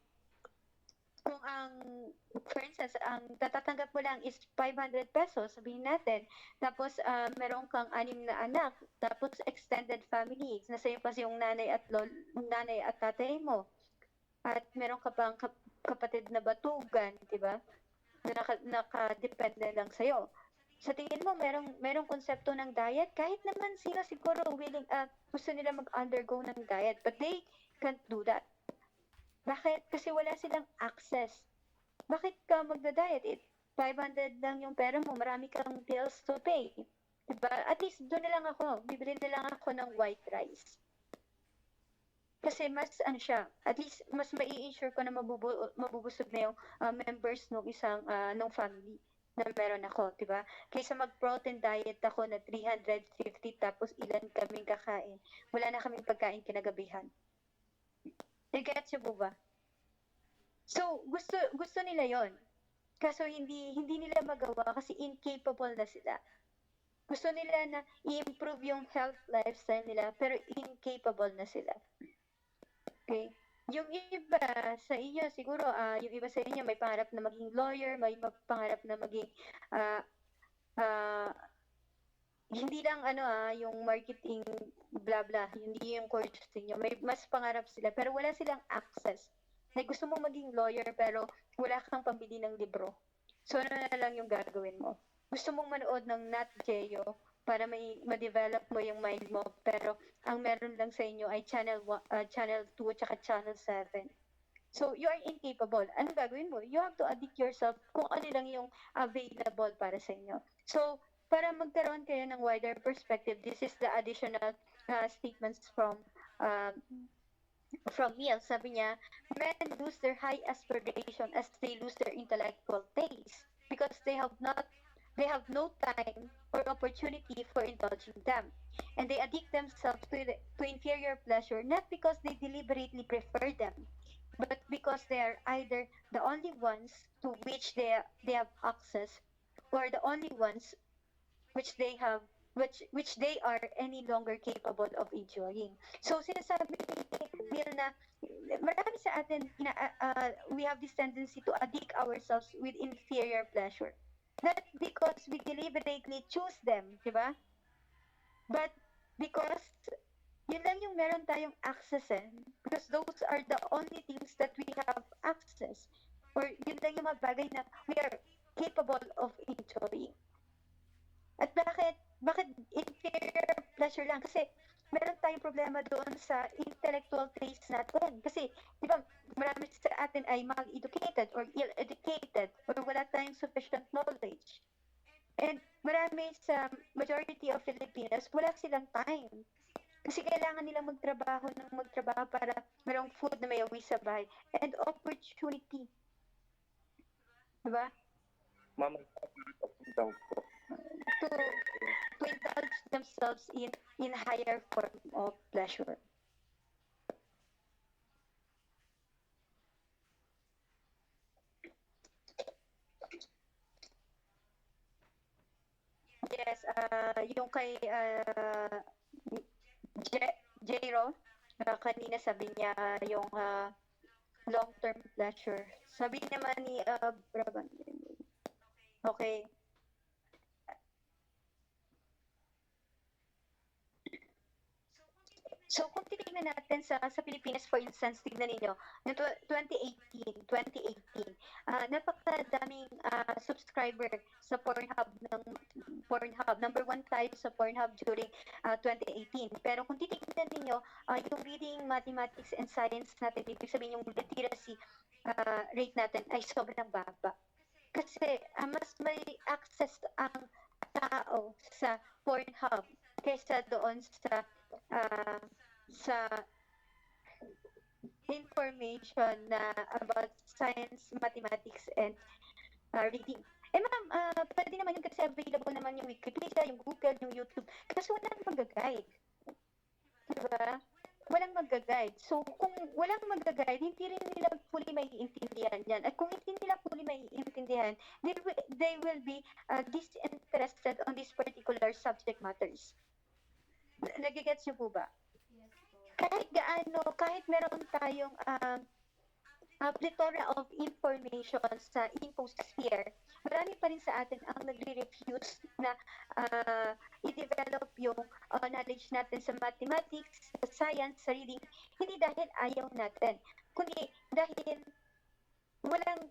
kung ang, for instance, ang tatatanggap mo lang is 500 pesos, sabihin natin, tapos meron kang 6 na anak, tapos extended family, nasa iyo pa yung nanay at tatay mo, at meron ka pang kapatid na batugan, di ba? Na nakadepende lang sa'yo. Sa tingin mo, merong konsepto ng diet? Kahit naman sila siguro gusto nila mag-undergo ng diet, but they can't do that. Bakit? Kasi wala silang access. Bakit ka magda-diet? 500 lang yung pera mo, marami kang bills to pay. Diba? At least doon na lang ako, bibili na lang ako ng white rice. Kasi mas at least mas mai-ensure ko na mabubusog na yung members ng isang ng family na meron ako, 'di ba? Kaysa mag-protein diet ako na 350 tapos ilan kaming kakain. Wala na kaming pagkain kinagabihan. I-gets niyo po ba? So, gusto nila 'yon. Kaso hindi nila magawa kasi incapable na sila. Gusto nila na i-improve yung health lifestyle nila pero incapable na sila. Okay? Yung iba sa inyo siguro yung iba sa inyo may pangarap na maging lawyer, may pangarap na maging hindi lang yung marketing blah blah, hindi yung course niyo. May mas pangarap sila pero wala silang access. May gusto mo maging lawyer pero wala kang pambili ng libro. So ano na lang yung gagawin mo? Gusto mong manood ng Nat Geo para ma-develop mo yung mind mo pero ang meron lang sa inyo ay channel 2 at channel 7. So, you are incapable. Anong gagawin mo? You have to addict yourself kung ano lang yung available para sa inyo. So, para magkaroon kayo ng wider perspective, this is the additional statements from Miel. Sabi niya, men lose their high aspiration as they lose their intellectual taste because they have no time or opportunity for indulging them. And they addict themselves to inferior pleasure not because they deliberately prefer them, but because they are either the only ones to which they have access or the only ones which they are any longer capable of enjoying. So sinasabi ni Neil na marami sa atin we have this tendency to addict ourselves with inferior pleasure. Not because we deliberately choose them, di ba? But because yun lang yung meron tayong access because those are the only things that we have access or yun lang yung mga bagay na we are capable of enjoying. At bakit inferior pleasure lang? Kasi meron tayong problema doon sa intellectual traits natin. Kasi, di ba, marami sa atin ay mal-educated or ill-educated or wala tayong sufficient knowledge. And marami sa majority of Filipinos, wala silang time. Kasi kailangan nilang magtrabaho para merong food na may uwi sa bahay. And opportunity. Diba? Mama, daw po. To indulge themselves in higher form of pleasure. Yes, yung kay J-Ro, kanina sabi niya yung long-term pleasure. Sabi naman ni Braban. Okay. So kung titignan natin sa Pilipinas, for instance, tignan ninyo, yung 2018, napakadaming subscriber sa Pornhub number 1 tayo sa Pornhub during 2018. Pero kung titignan ninyo, yung reading, mathematics, and science natin, ibig sabihin yung literacy rate natin ay sobrang baba. Kasi mas may access ang tao sa Pornhub kaysa doon sa information na about science, mathematics, and reading. Ma'am, pwede naman yun kasi available naman yung Wikipedia, yung Google, yung YouTube. Kasi wala namang guide. Diba? walang mag-guide. So, kung walang mag-guide, hindi rin nila fully maiintindihan yan. At kung hindi nila fully maiintindihan, they will be disinterested on these particular subject matters. Nagigets niyo po ba? Kahit gaano, kahit meron tayong plethora of information sa infosphere, marami pa rin sa atin ang nagre-refuse na i-develop yung knowledge natin sa mathematics, sa science, sa reading, hindi dahil ayaw natin, kundi dahil walang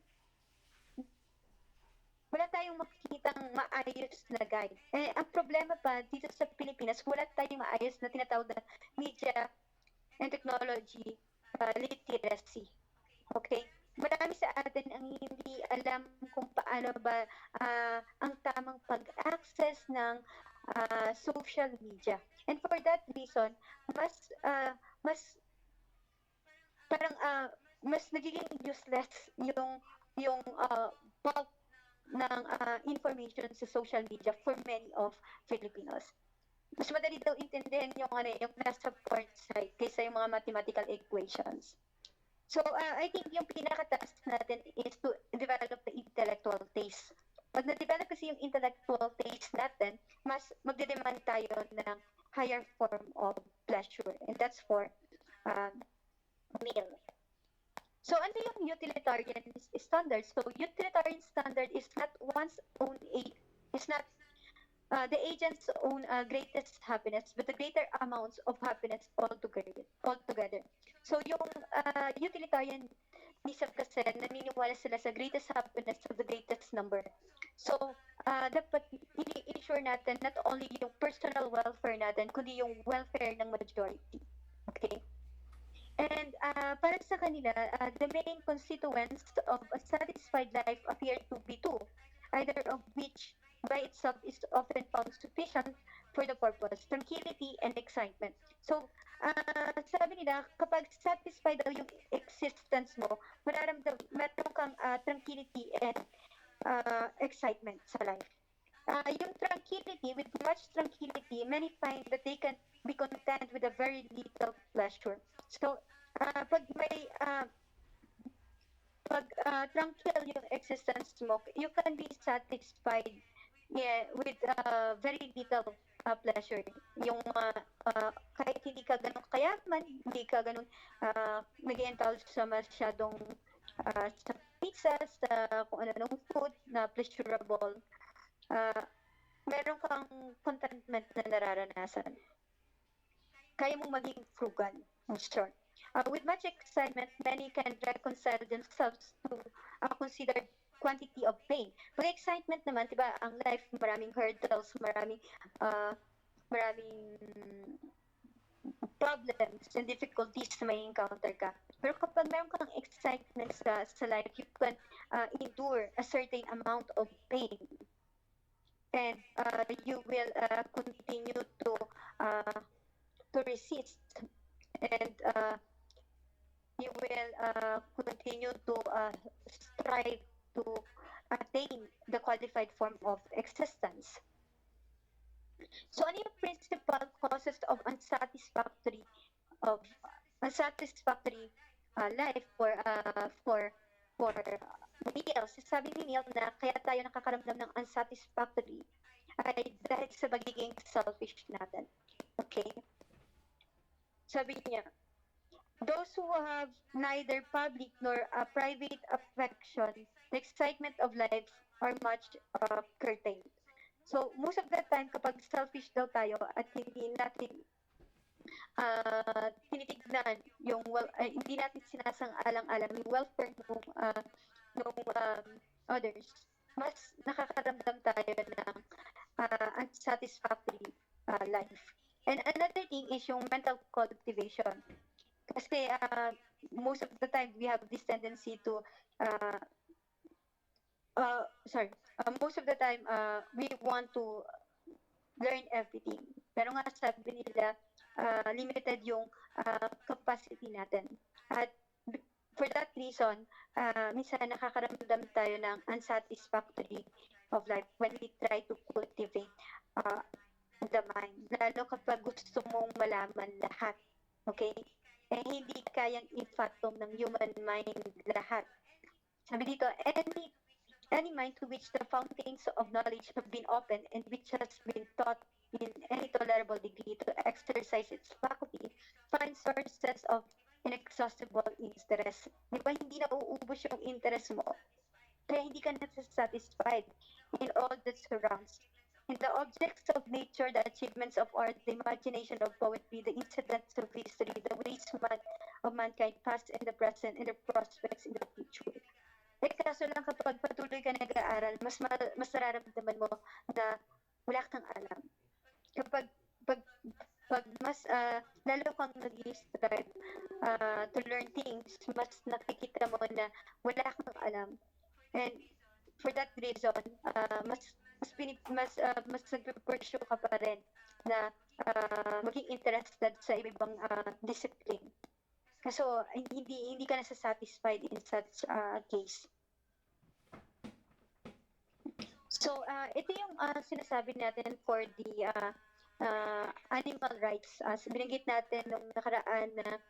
wala tayong makikitang maayos na guide. Ang problema pa dito sa Pilipinas, wala tayong maayos na tinatawag na media and technology literacy. Okay? Marami sa atin ang hindi alam kung paano ba ang tamang pag-access ng social media. And for that reason, mas parang mas nagiging useless yung bulk ng information sa social media for many of Filipinos. Mas madali daw intindihin yung nasa porn site kaysa yung mga mathematical equations. So, I think yung pinaka-task natin is to develop the intellectual taste. Pag na-develop kasi yung intellectual taste natin, mas magde-demand tayo ng higher form of pleasure. And that's for meal. So, ano yung utilitarian standard? So, utilitarian standard is not one's own aid, is not the agent's own greatest happiness, but the greater amounts of happiness altogether. So, yung utilitarianism kasi, naniniwala sila sa greatest happiness of the greatest number. So, dapat i-ensure natin not only yung personal welfare natin, kundi yung welfare ng majority. Okay? And para sa kanila, the main constituents of a satisfied life appear to be two, either of which by itself is often found sufficient for the purpose, tranquility and excitement. So, sabi nila, kapag satisfied daw yung existence mo, meron kang tranquility and excitement sa life. Yung tranquility, with much tranquility, many find that they can be content with a very little pleasure. So, pag may tranquil yung existence mo, you can be satisfied with very little pleasure. Yung kahit hindi ka ganun kayaman, hindi ka ganun nag-indulge sa masyadong sa pizza, sa kung ano food na pleasurable, meron kang contentment na nararanasan. Kaya mong maging frugal, in short. With much excitement, many can reconcile themselves to considered quantity of pain. Pag excitement naman, diba, ang life, maraming hurdles, maraming problems and difficulties na may encounter ka. Pero kapag meron kang excitement sa life, you can endure a certain amount of pain. And you will continue to resist. And you will continue to strive to attain the qualified form of existence. So, ano yung principal causes of unsatisfactory life for Neil? Sabi ni Neil na kaya tayo nakakaramdam ng unsatisfactory ay dahil sa pagiging selfish natin. Okay? Sabi niya, those who have neither public nor private affection, the excitement of life are much curtailed. So, most of the time, kapag selfish daw tayo at hindi natin tinitignan yung, hindi natin sinasang-alang-alang yung welfare ng others, mas nakakaramdam tayo ng unsatisfactory life. And another thing is yung mental cultivation. Kasi most of the time, we have this tendency to most of the time, we want to learn everything. Pero nga sabi nila, limited yung capacity natin. At for that reason, minsan nakakaramdam tayo ng unsatisfactory of life when we try to cultivate the mind. Lalo kapag gusto mong malaman lahat Okay? Eh, hindi kayang i-fathom ng human mind lahat. Sabi dito, any mind to which the fountains of knowledge have been opened and which has been taught in any tolerable degree to exercise its faculty finds sources of inexhaustible interest. Di ba hindi na uubos yung interest mo? Kaya hindi ka satisfied in all that surrounds. In the objects of nature, the achievements of art, the imagination of poetry, the incidents of history, the ways of mankind past and the present, and the prospects in the future. Eh, kaso lang kapag patuloy ka nag-aaral, mas nararamdaman mo na wala kang alam. Kapag pag, pag mas lalo kang nag-strive to learn things, mas nakikita mo na wala kang alam. And for that reason, mas nagpe-pursue ka pa rin na maging interested sa ibang discipline. Kaso hindi ka satisfied in such case. So, ito yung sinasabi natin for the animal rights. Binanggit natin nung nakaraan na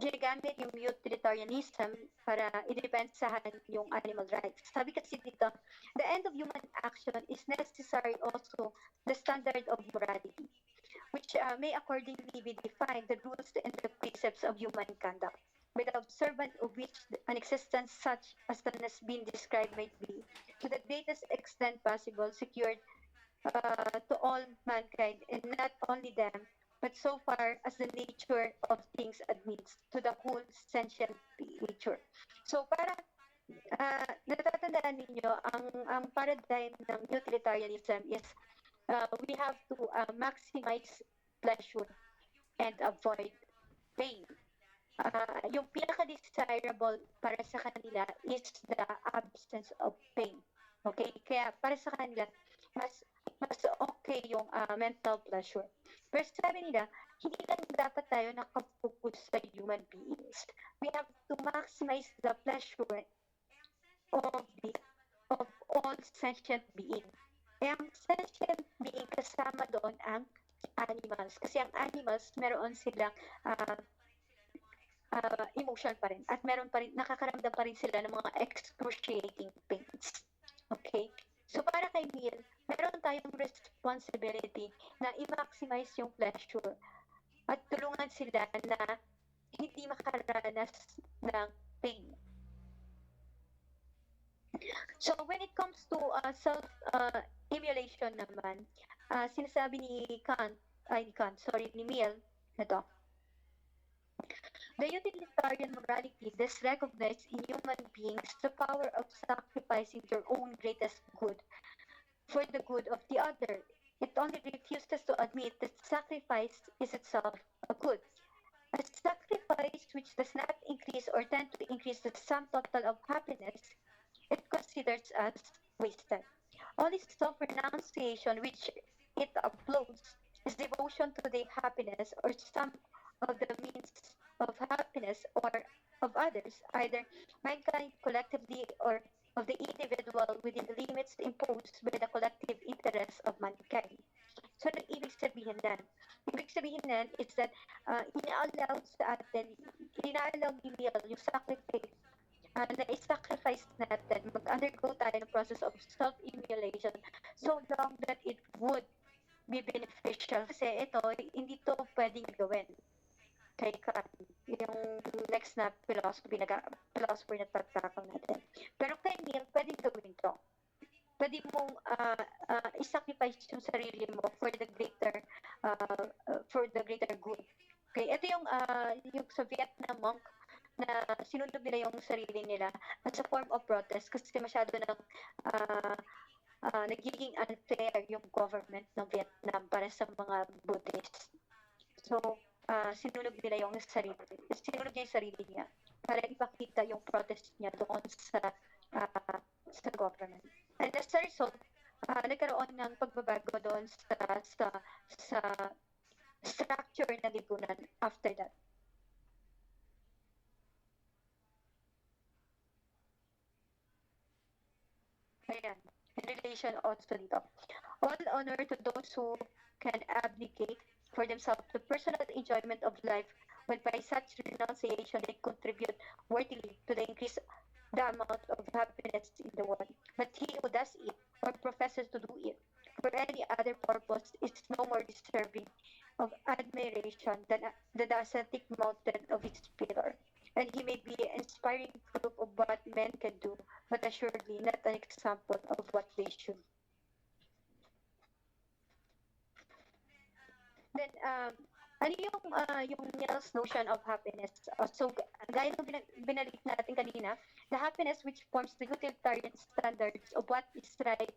ginagamit yung utilitarianism para idepensahan yung animal rights. Sabi kasi dito, the end of human action is necessary also the standard of morality, which may accordingly be defined the rules and the precepts of human conduct, by the observance of which an existence such as that has been described might be, to the greatest extent possible, secured to all mankind, and not only them, but so far as the nature of things admits, to the whole sentient nature. So, para natatandaan ninyo, ang paradigm ng utilitarianism is we have to maximize pleasure and avoid pain. Yung pinaka-desirable para sa kanila is the absence of pain. Okay? Kaya para sa kanila, mas okay yung mental pleasure. Pero sabi nila, hindi lang dapat tayo nakafocus sa human beings. We have to maximize the pleasure of all sentient beings. Eh, ang sentient being kasama doon ang animals. Kasi ang animals, meron silang emotion pa rin. At meron pa rin, nakakaramdam pa rin sila ng mga excruciating pains. Okay? So para kay Neil, meron tayong responsibility na i-maximize yung pleasure at tulungan sila na hindi makaranas ng pain. So when it comes to self-immolation naman, sinasabi ni Mill, ito, the utilitarian morality does recognize in human beings the power of sacrificing their own greatest good for the good of the other. It only refuses to admit that sacrifice is itself a good. A sacrifice which does not increase or tend to increase the sum total of happiness, it considers as wasted. Only self-renunciation which it applauds is devotion to the happiness or some of the means of happiness or of others, either mankind collectively or of the individual within the limits imposed by the collective interests of mankind. So, ano ibig sabihin nan? Ibig sabihin nan is that ina-allow sa atin, ina-allow ni Neil yung sacrifice na i-sacrifice natin, mag-undergo tayo ng process of self-immolation so long that it would be beneficial. Kasi ito, hindi to pwedeng gawin kay Kant, yung next na philosopher na tatakal natin. Pero kay Neil, pwedeng gawin to. Pwede mong i-sacrifice yung sarili mo for the greater good. Okay, ito yung sa Vietnam monk na sinunod nila yung sarili nila as a form of protest kasi masyado nang nagiging unfair yung government ng Vietnam para sa mga Buddhist. So, sinunod niya yung sarili niya para ipakita yung protest niya doon sa government. And as a result, nagkaroon ng pagbabago doon sa structure ng lipunan after that. Ayan, in relation also dito. All honor to those who can abdicate for themselves the personal enjoyment of life, when by such renunciation they contribute worthily to the increase the amount of happiness in the world. But he who does it, or professes to do it, for any other purpose is no more deserving of admiration than the ascetic mountain of its pillar. And he may be an inspiring proof of what men can do, but assuredly not an example of what they should. Then, yung Nels notion of happiness? So, gaya ng binalik natin kanina, the happiness which forms the utilitarian standards of what is right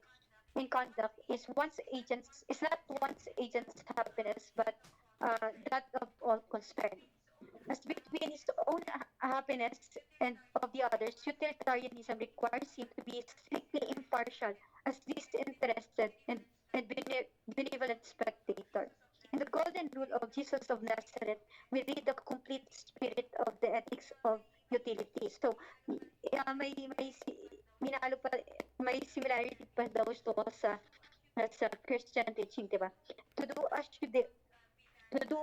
in conduct is not one's agent's happiness, but that of all concerned. As between his own happiness and of the others, utilitarianism requires him to be strictly impartial as disinterested and benevolent spectator. In the golden rule of Jesus of Nazareth, we read the complete spirit of the ethics of utility. So, minalo pa, may similarity pa daw ito sa Christian teaching, di ba? To do as you did, to do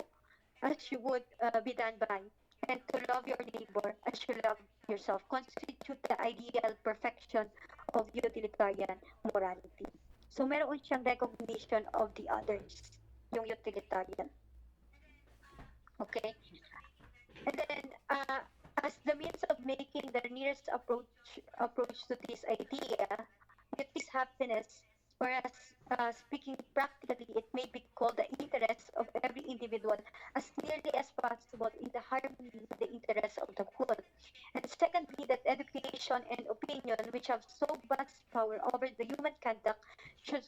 as you would be done by, and to love your neighbor as you love yourself constitute the ideal perfection of utilitarian morality. So meron siyang recognition of the others, yung utilitarian. Okay? And then, as the means of making the nearest approach to this idea, it is happiness, whereas speaking practically, it may be called the interest of every individual as nearly as possible in the harmony with the interests of the whole. And secondly, that education and opinion, which have so vast power over the human conduct, should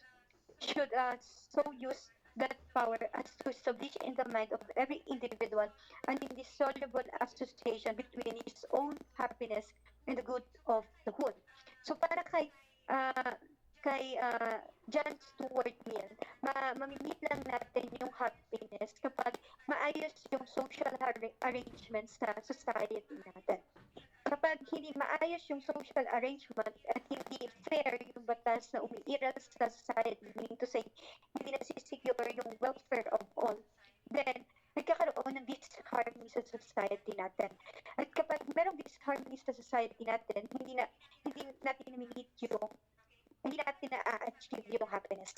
so use that power as to establish in the mind of every individual an indissoluble association between his own happiness and the good of the whole. So para uh, John Stuart Mill, mamimit lang natin yung happiness kapag maayos yung social arrangements sa society natin. Kapag hindi maayos yung social arrangement at hindi fair yung batas na umiiral sa society, meaning to say, hindi nasisecure yung welfare of all, then nagkakaroon ng disharmony sa society natin. At kapag merong disharmony sa society natin, hindi natin na-meet hindi natin na-achieve yung happiness.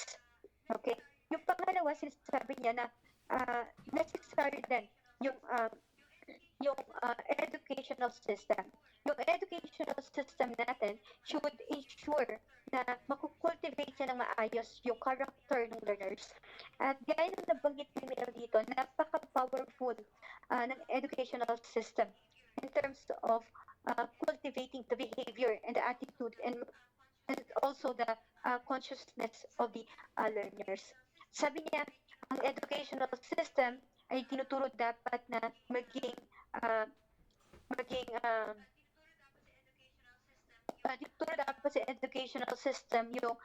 Okay? Yung pangalawa, sinasabi niya na necessary din yung educational system. Yung educational system natin should ensure na makukultivate siya ng maayos yung character ng learners. At gaya ng nabanggit ni Mel dito, napaka-powerful ng educational system in terms of cultivating the behavior and the attitude and also the consciousness of the learners. Sabi niya, ang educational system ay tinuturo dapat na maging tinuturo dapat sa educational system yung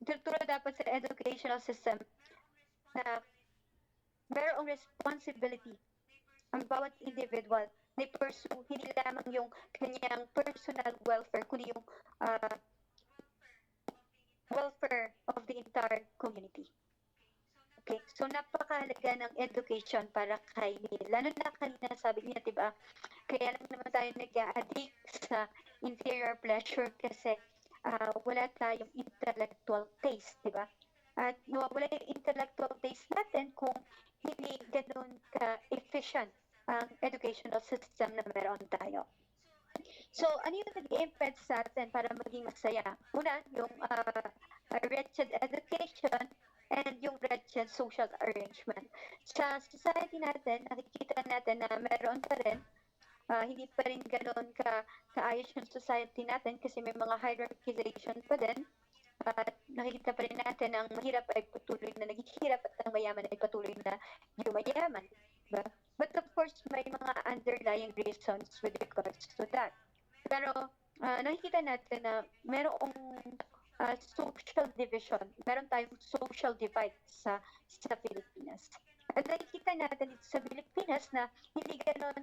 tinuturo dapat sa educational system na merong responsibility ang bawat individual na pursue hindi lamang yung kanyang personal welfare kundi yung welfare of the entire community. Okay, so napakahalaga ng education para kay Neil. Lalo na kanina sabi niya, diba, kaya lang naman tayo nag-addict sa inferior pleasure kasi wala tayong intellectual taste, diba? At wala yung intellectual taste natin kung hindi ganun ka-efficient ang educational system na meron tayo. So, ano yung nag-impact sa atin para maging masaya? Una, yung wretched education and yung wretched social arrangement. Sa society natin, nakikita natin na meron pa rin, hindi pa rin ganoon kaayos yung society natin kasi may mga hierarchization pa din. Nakikita pa rin natin ang mahirap ay patuloy na naghihirap at ang mayaman ay patuloy na yumayaman. Diba? But of course, may mga underlying reasons with regards to that. Pero nakikita natin na merong social division, meron tayong social divide sa Pilipinas. At nakikita natin dito sa Pilipinas na hindi ganoon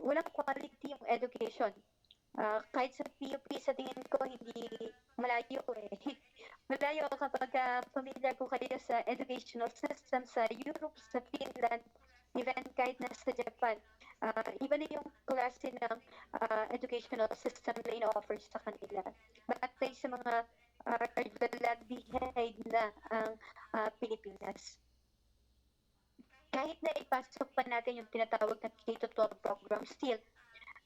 walang quality yung education. Kahit sa PUP, sa tingin ko, hindi malayo eh. Malayo kapag familiar po kayo sa educational system sa Europe, sa Finland, even kahit nasa Japan. Iba na yung klase ng educational system na ina-offer sa kanila. Batay sa mga lag behind na ang Pilipinas. Kahit na ipasok pa natin yung tinatawag na K-12 program, still,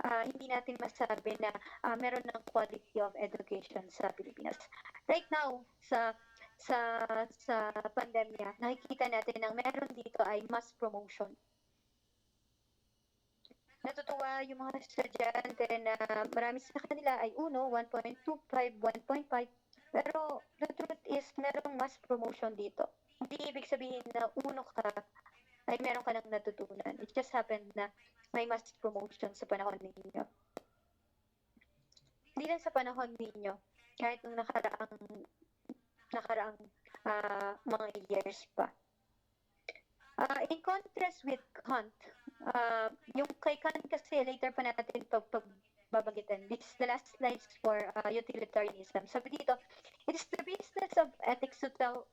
hindi natin masabi na meron ng quality of education sa Pilipinas. Right now, sa pandemya, nakikita natin na meron dito ay mass promotion. Natutuwa yung mga estudyante na marami sa kanila ay 1.25, 1.5, pero the truth is merong mass promotion dito. Hindi ibig sabihin na uno ka ay meron ka nang natutunan. It just happened na may mass promotion sa panahon ninyo. Hindi lang sa panahon ninyo, kahit nung nakaraang mga years pa. In contrast with Kant, yung kay Kant kasi later pa natin pagbabagitan. This is the last slides for utilitarianism. Sabi dito, it is the business of ethics to tell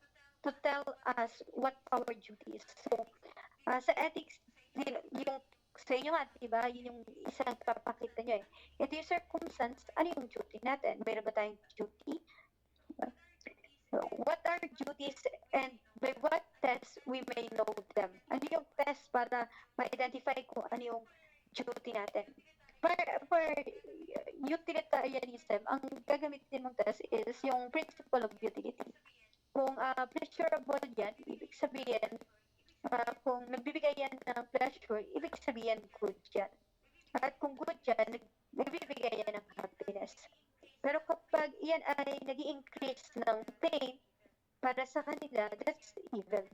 us what our duty is. So, sa ethics, yung sa inyo nga, diba, yun yung isang papakita nyo eh. Ito yung circumstance, ano yung duty natin? Mayroon ba tayong duty? What are duties and by what tests we may know them? Ano yung test para ma-identify kung ano yung duty natin? For utilitarianism, ang gagamitin mong test is yung principle of utility. Kung pleasurable yan, ibig sabihin, kung nagbibigay yan ng pleasure, ibig sabihin good yan. At kung good yan, nagbibigay yan ng happiness. Pero kapag yan ay nag-i-increase ng pain para sa kanila, that's evil.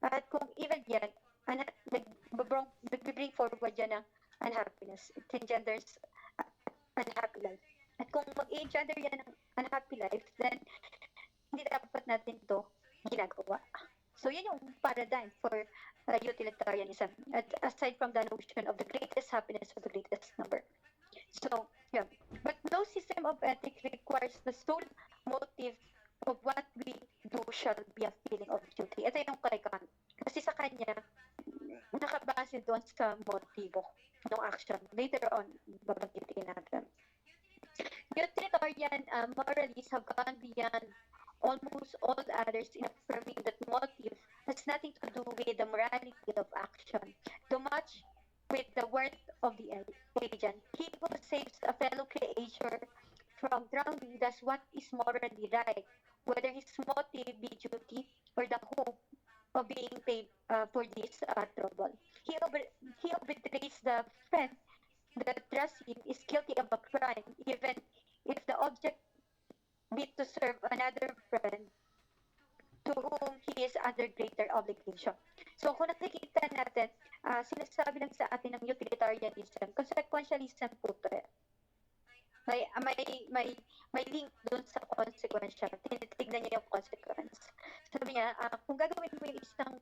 At kung evil yan, nag-bring forward yan ng unhappiness. It engenders unhappy life. At kung mag-engender yan ng unhappy life, then hindi dapat natin ito ginagawa. So yun yung paradigm for utilitarianism. At aside from the notion of the greatest happiness of the greatest number. So, yeah. But no system of ethics requires the sole motive of what we do shall be a feeling of duty. Ito yung kay Kant. Kasi sa kanya, nakabase doon sa motibo ng action. Later on, babanggitin natin. Utilitarian moralists have gone beyond almost all others in affirming that motive has nothing to do with the morality of action, too much with the worth of the agent. He who saves a fellow creature from drowning does what is morally right, whether his motive be duty or the hope of being paid for this trouble. He who betrays the friend that trusts him is guilty of a crime, even if the object be to serve another friend to whom he is under greater obligation. So kung nakikita natin, sinasabi lang sa atin ng utilitarianism, consequentialism po ito. May link dun sa consequential. Tinitignan niya yung consequence. Sabi niya, kung gagawin mo yung isang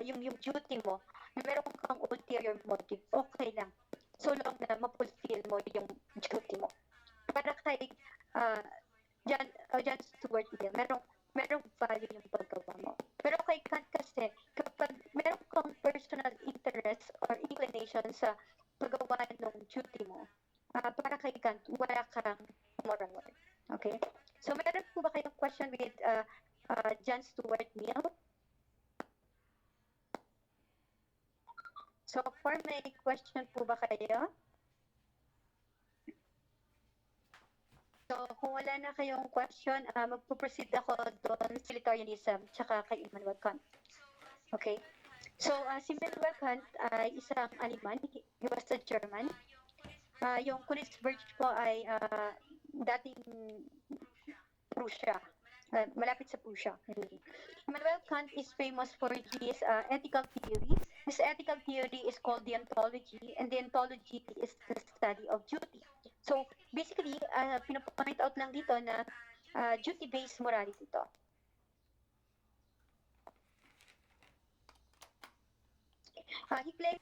yung duty mo, meron kang ulterior motive, okay lang. So long na ma-fulfill mo yung duty mo. Para kay John Stuart Mill, merong value yung paggawa mo. Pero kay Kant kasi, kapag meron kang personal interest or inclination sa paggawa ng duty mo, para kay Kant, wala kang moral worth. Okay? So, meron po ba kayong question with John Stuart Mill? So, for may question po ba kayo? So, kung wala na kayong question, magpo-proceed ako doon sa utilitarianism tsaka kay Immanuel Kant. Okay? So, si Immanuel Kant ay isang Aleman. He was a German. Yung Königsberg po ay dating Prussia. Malapit sa Prussia. Immanuel Kant is famous for his ethical theory. His ethical theory is called deontology, and deontology is the study of duty. So, basically, pinapoint out lang dito na duty-based morality ito. He claims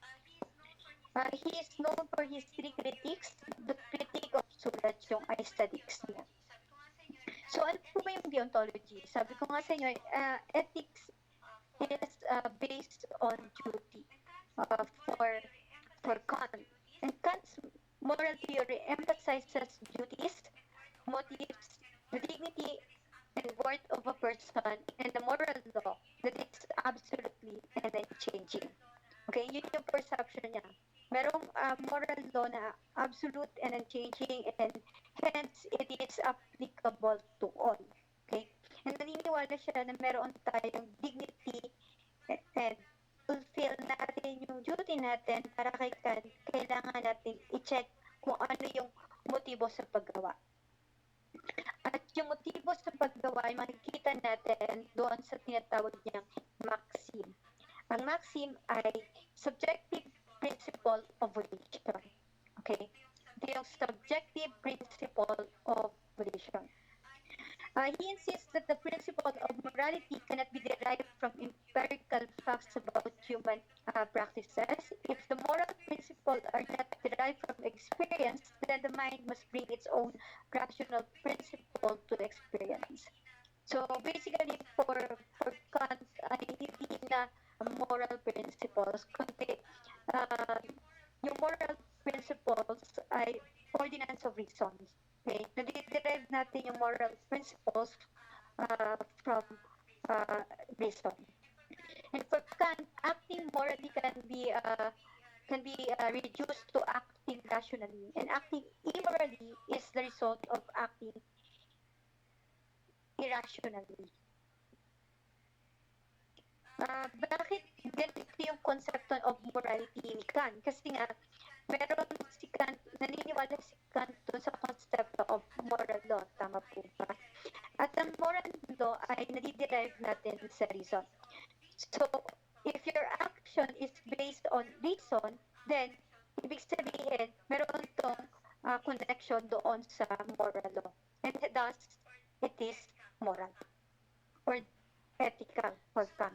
He is known for his three critiques. The critique of sulat yung aesthetics niya. So ano po ba yung deontology? Sabi ko nga sa inyo, ethics is based on duty for Kant. And Kant's moral theory emphasizes duties, motives, the dignity and worth of a person, and the moral law that is absolutely and unchanging. Okay, yun yung perception niya. Merong moral law na absolute and unchanging, and hence it is applicable to all. Okay? And naniniwala siya na meron tayong dignity and fulfill natin yung duty natin para kailangan natin i-check kung ano yung motibo sa paggawa. At yung motibo sa paggawa ay makikita natin doon sa tinatawag niyang maxim. Ang maxim ay subjective principle of volition. Okay? Ito yung subjective principle of volition. He insists that the principle of morality cannot be derived from empirical facts about human practices. If the moral principles are not derived from experience, then the mind must bring its own rational principle to experience. So basically, for Kant, ay hindi na moral principles, kundi yung moral principles ay ordinance of reasons. Okay? Nade-derive natin yung moral principles from reason. And for Kant, acting morally can be reduced to acting rationally, and acting immorally is the result of acting irrationally. Bakit ganito yung konsepto of morality ni Kant? Kasi nga, meron si Kant, naniniwala si Kant dun sa konsepto of moral law. Tama po ba? At ang moral law ay nadiderive natin sa reason. So, if your action is based on reason, then, ibig sabihin, meron tong connection doon sa moral law. And thus, it is moral or ethical for Kant.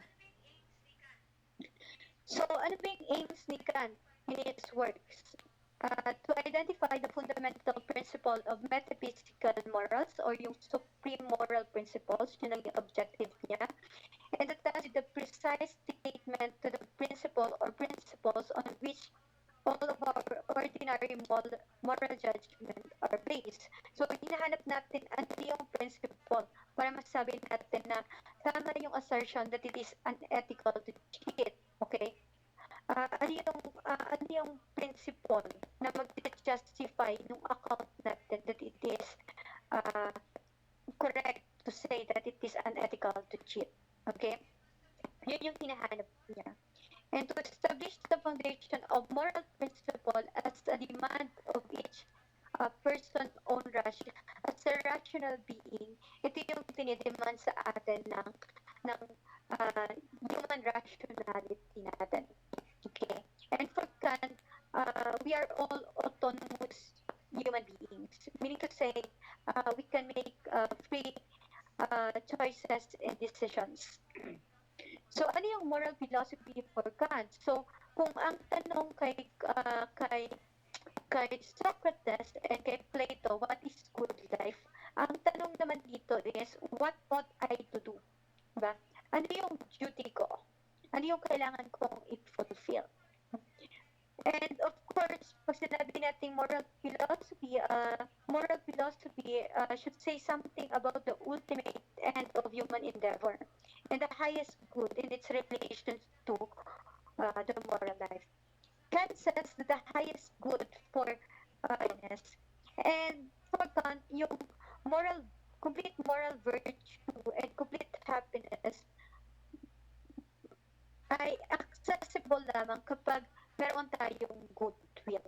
So, ano ba yung aims ni Kant in his works? To identify the fundamental principle of metaphysical morals or yung supreme moral principles, yun ang objective niya, and attach the precise statement to the principle or principles on which all of our ordinary moral judgment are based. So, hinahanap natin ano yung principle para masabi natin na tama yung assertion that it is unethical to cheat. Okay? Ano yung principle na mag-justify yung account natin that it is correct to say that it is unethical to cheat. Okay? Yun yung hinahanap niya. And to establish the foundation of moral principle as a demand of each person own ration, as a rational being, ito yung tinidemand sa atin ng human rationality natin. Okay? And for Kant, we are all autonomous human beings, meaning to say, we can make free choices and decisions. So, ano yung moral philosophy for Kant? So, kung ang tanong kay Socrates and kay Plato, what is good life? Ang tanong naman dito is, what ought I to do? Diba? Ano yung duty ko? Ano yung kailangan kong i-fulfill? And of course, pag sinabi natin moral philosophy should say something about the ultimate end of human endeavor and the highest good in its relation to the moral life. Kant says that the highest good for happiness and for Kant, yung complete moral virtue and complete happiness ay accessible lamang kapag meron tayong goodwill.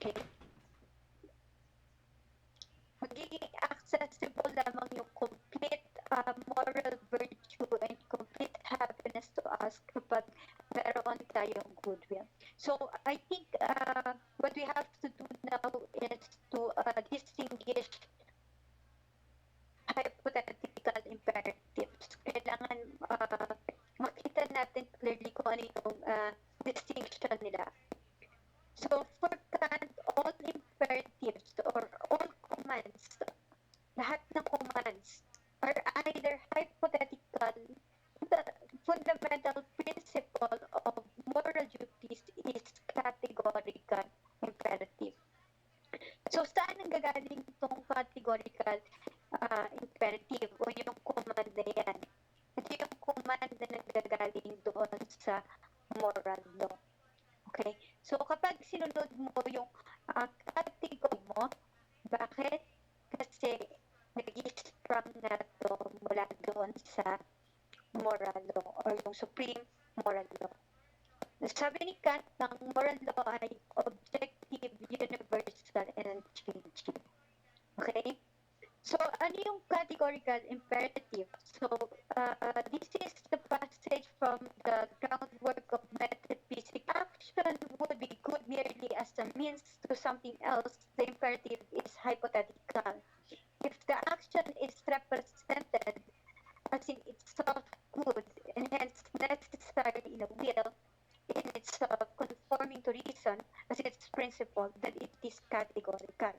Okay? Magiging accessible lamang yung complete moral virtue and complete happiness to us kapag meron tayong goodwill. So, I think what we have to do now is to distinguish hypothetical imperatives. Kailangan makita natin clearly kung ano yung distinction nila. So for Kant, all imperatives or all commands, lahat ng commands are either hypothetical. The fundamental principle of moral duties is categorical imperative. So saan nanggagaling itong categorical imperative o yung command na yan? Ito yung command na nanggagaling doon sa moral law. Okay? So kapag sinunod mo yung category mo, bakit? Kasi nag-sprung na to mula doon sa moral law or yung supreme moral law. Sabi ni Kant, ang moral law ay objective, universal, and unchanging. Okay? So, ano yung categorical imperative? So, this is the passage from the groundwork of metaphysics. Action would be good merely as a means to something else. The imperative is hypothetical. If the action is represented as in itself good and hence necessary in a will, in itself conforming to reason as its principle, then it is categorical.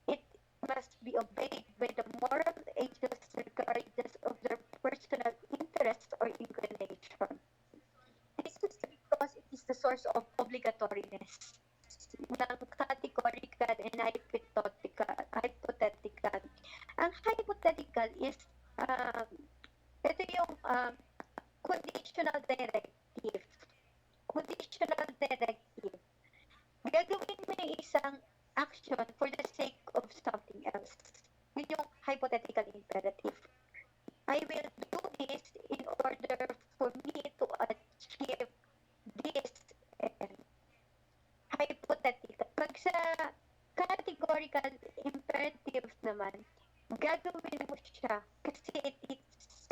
It must be obeyed by the moral agents regardless of their personal interest or inclination. This is because it is the source of obligatoriness ng categorical and hypothetical. Ang hypothetical is, ito yung conditional directive. Conditional directive. Gagawin mo yung isang action for the sake of something else. Yun yung hypothetical imperative. I will do this in order for me to achieve this and hypothetical. Pag sa categorical imperative naman, gagawin mo siya kasi it is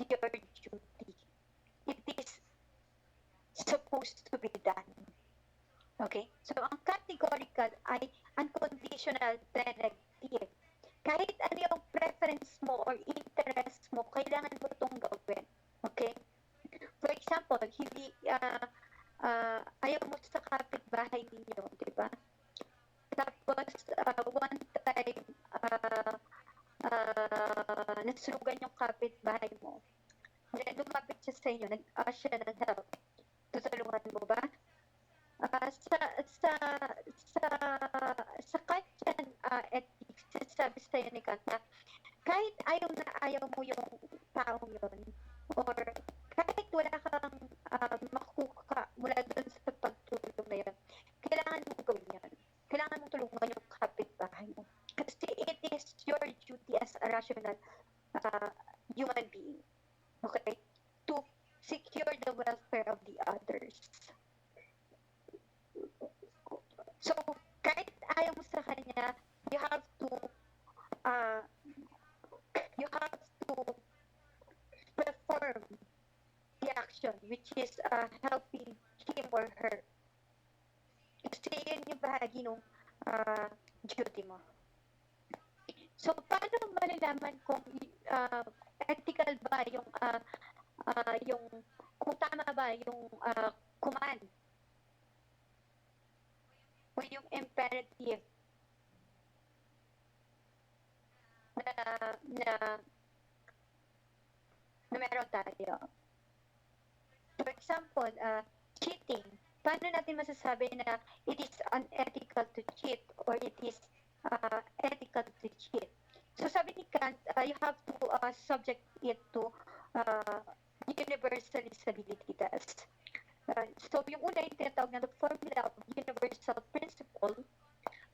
your duty. It is supposed to be done. Okay? So, ang categorical ay unconditional directive. Kahit ano yung preference mo or interest mo, kailangan mo itong gawin. Okay? For example, hindi, ayaw mo sa kapitbahay ninyo, di ba? Tapos, one time, nasurugan yung kapitbahay mo. Then, lumapit siya sa inyo, nag-ask siya ng help. Tutulungan mo ba? Sa Kantian ethics, sabi sa'yo ni Kant na kahit ayaw na ayaw mo yung taong yun, or kahit wala kang makukuha mula dun sa pagtulong na yun, kailangan mong gawin yan. Kailangan mong tulungan yung kapitbahay mo. Kasi it is your duty as a rational human being, okay, to secure the welfare of the others. So, kahit ayaw mo sa kanya, you have to perform the action which is helping him or her. Kasi yun yung bahagi ng duty mo. So, paano malalaman kung ethical ba yung kung tama ba yung command o yung imperative na meron tayo. For example, cheating. Paano natin masasabi na it is unethical to cheat or it is ethical to cheat? So sabi ni Kant, you have to subject it to universalizability test. So yung una yung tinatawag na the formula of universal principle,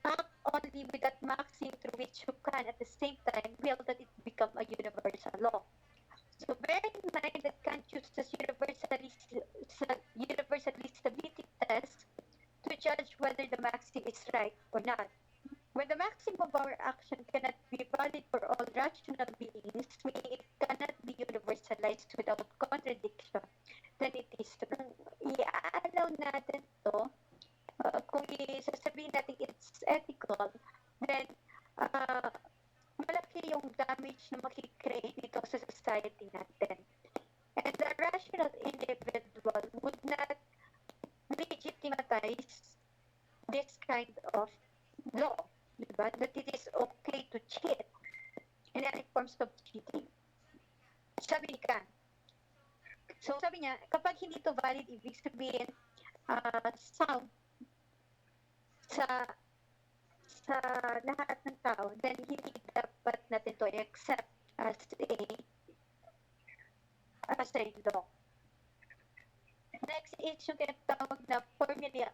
act only with that maxim through which you can at the same time will that it become a universal law. So bear in mind that Kant uses universalizability test to judge whether the maxim is right or not. When the maxim of our action cannot be valid for all rational beings, meaning it cannot be universalized without contradiction, then it is wrong. I-allow natin to, kung sasabihin natin it's ethical, then malaki yung damage na makikreate nito sa society natin. And the rational individual would not legitimize this kind of law, diba? That it is okay to cheat in any forms of cheating. Sabi ni Kant. So sabi niya, kapag hindi to valid, ibig sabihin, sound sa sa lahat ng tao, then hindi dapat natin to accept as a law. Next is yung tinatawag na formula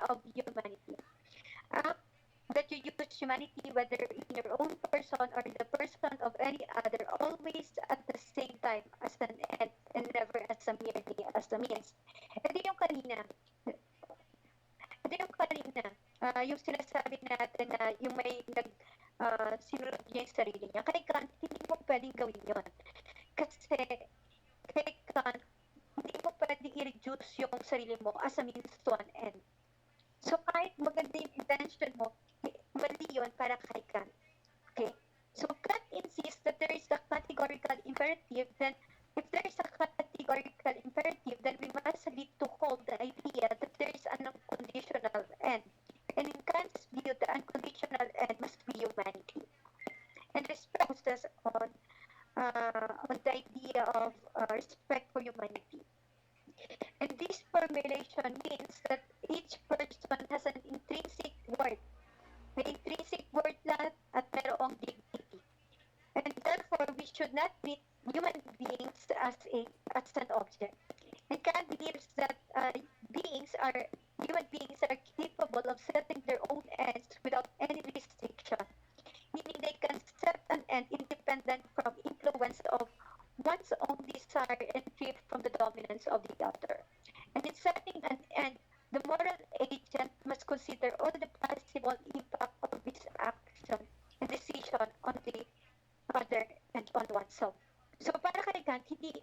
of humanity. That you use humanity, whether in your own person or in the person of any other, always at the same time as an end and never as a merely as a means. Ito yung kanina. Yung sinasabi natin na yung may sinunod niya yung sarili niya. Kay Kant, hindi mo pwedeng gawin yun. Kasi kay Kant, hindi mo pwedeng i-reduce yung sarili mo as a means to an end. So kahit maganda yung intention mo, mali yun para kay Kant. Okay? So Kant insists that there is a categorical imperative, then if there is a categorical imperative, then we must need to hold the idea that there is an unconditional end. And in Kant's view, the unconditional end must be humanity. And this focuses on the idea of respect for humanity. And this formulation means that each person has an intrinsic worth. May intrinsic worth lahat at mayroong dignity. And therefore, we should not treat human beings as an object. And Kant believes that human beings are capable of setting their own ends without any restriction, meaning they can set an end independent from influence of one's own desire and free from the dominance of the other. And in setting an end, the moral agent must consider all the possible impact of his action and decision on the other and on oneself. So para kay Kant, hindi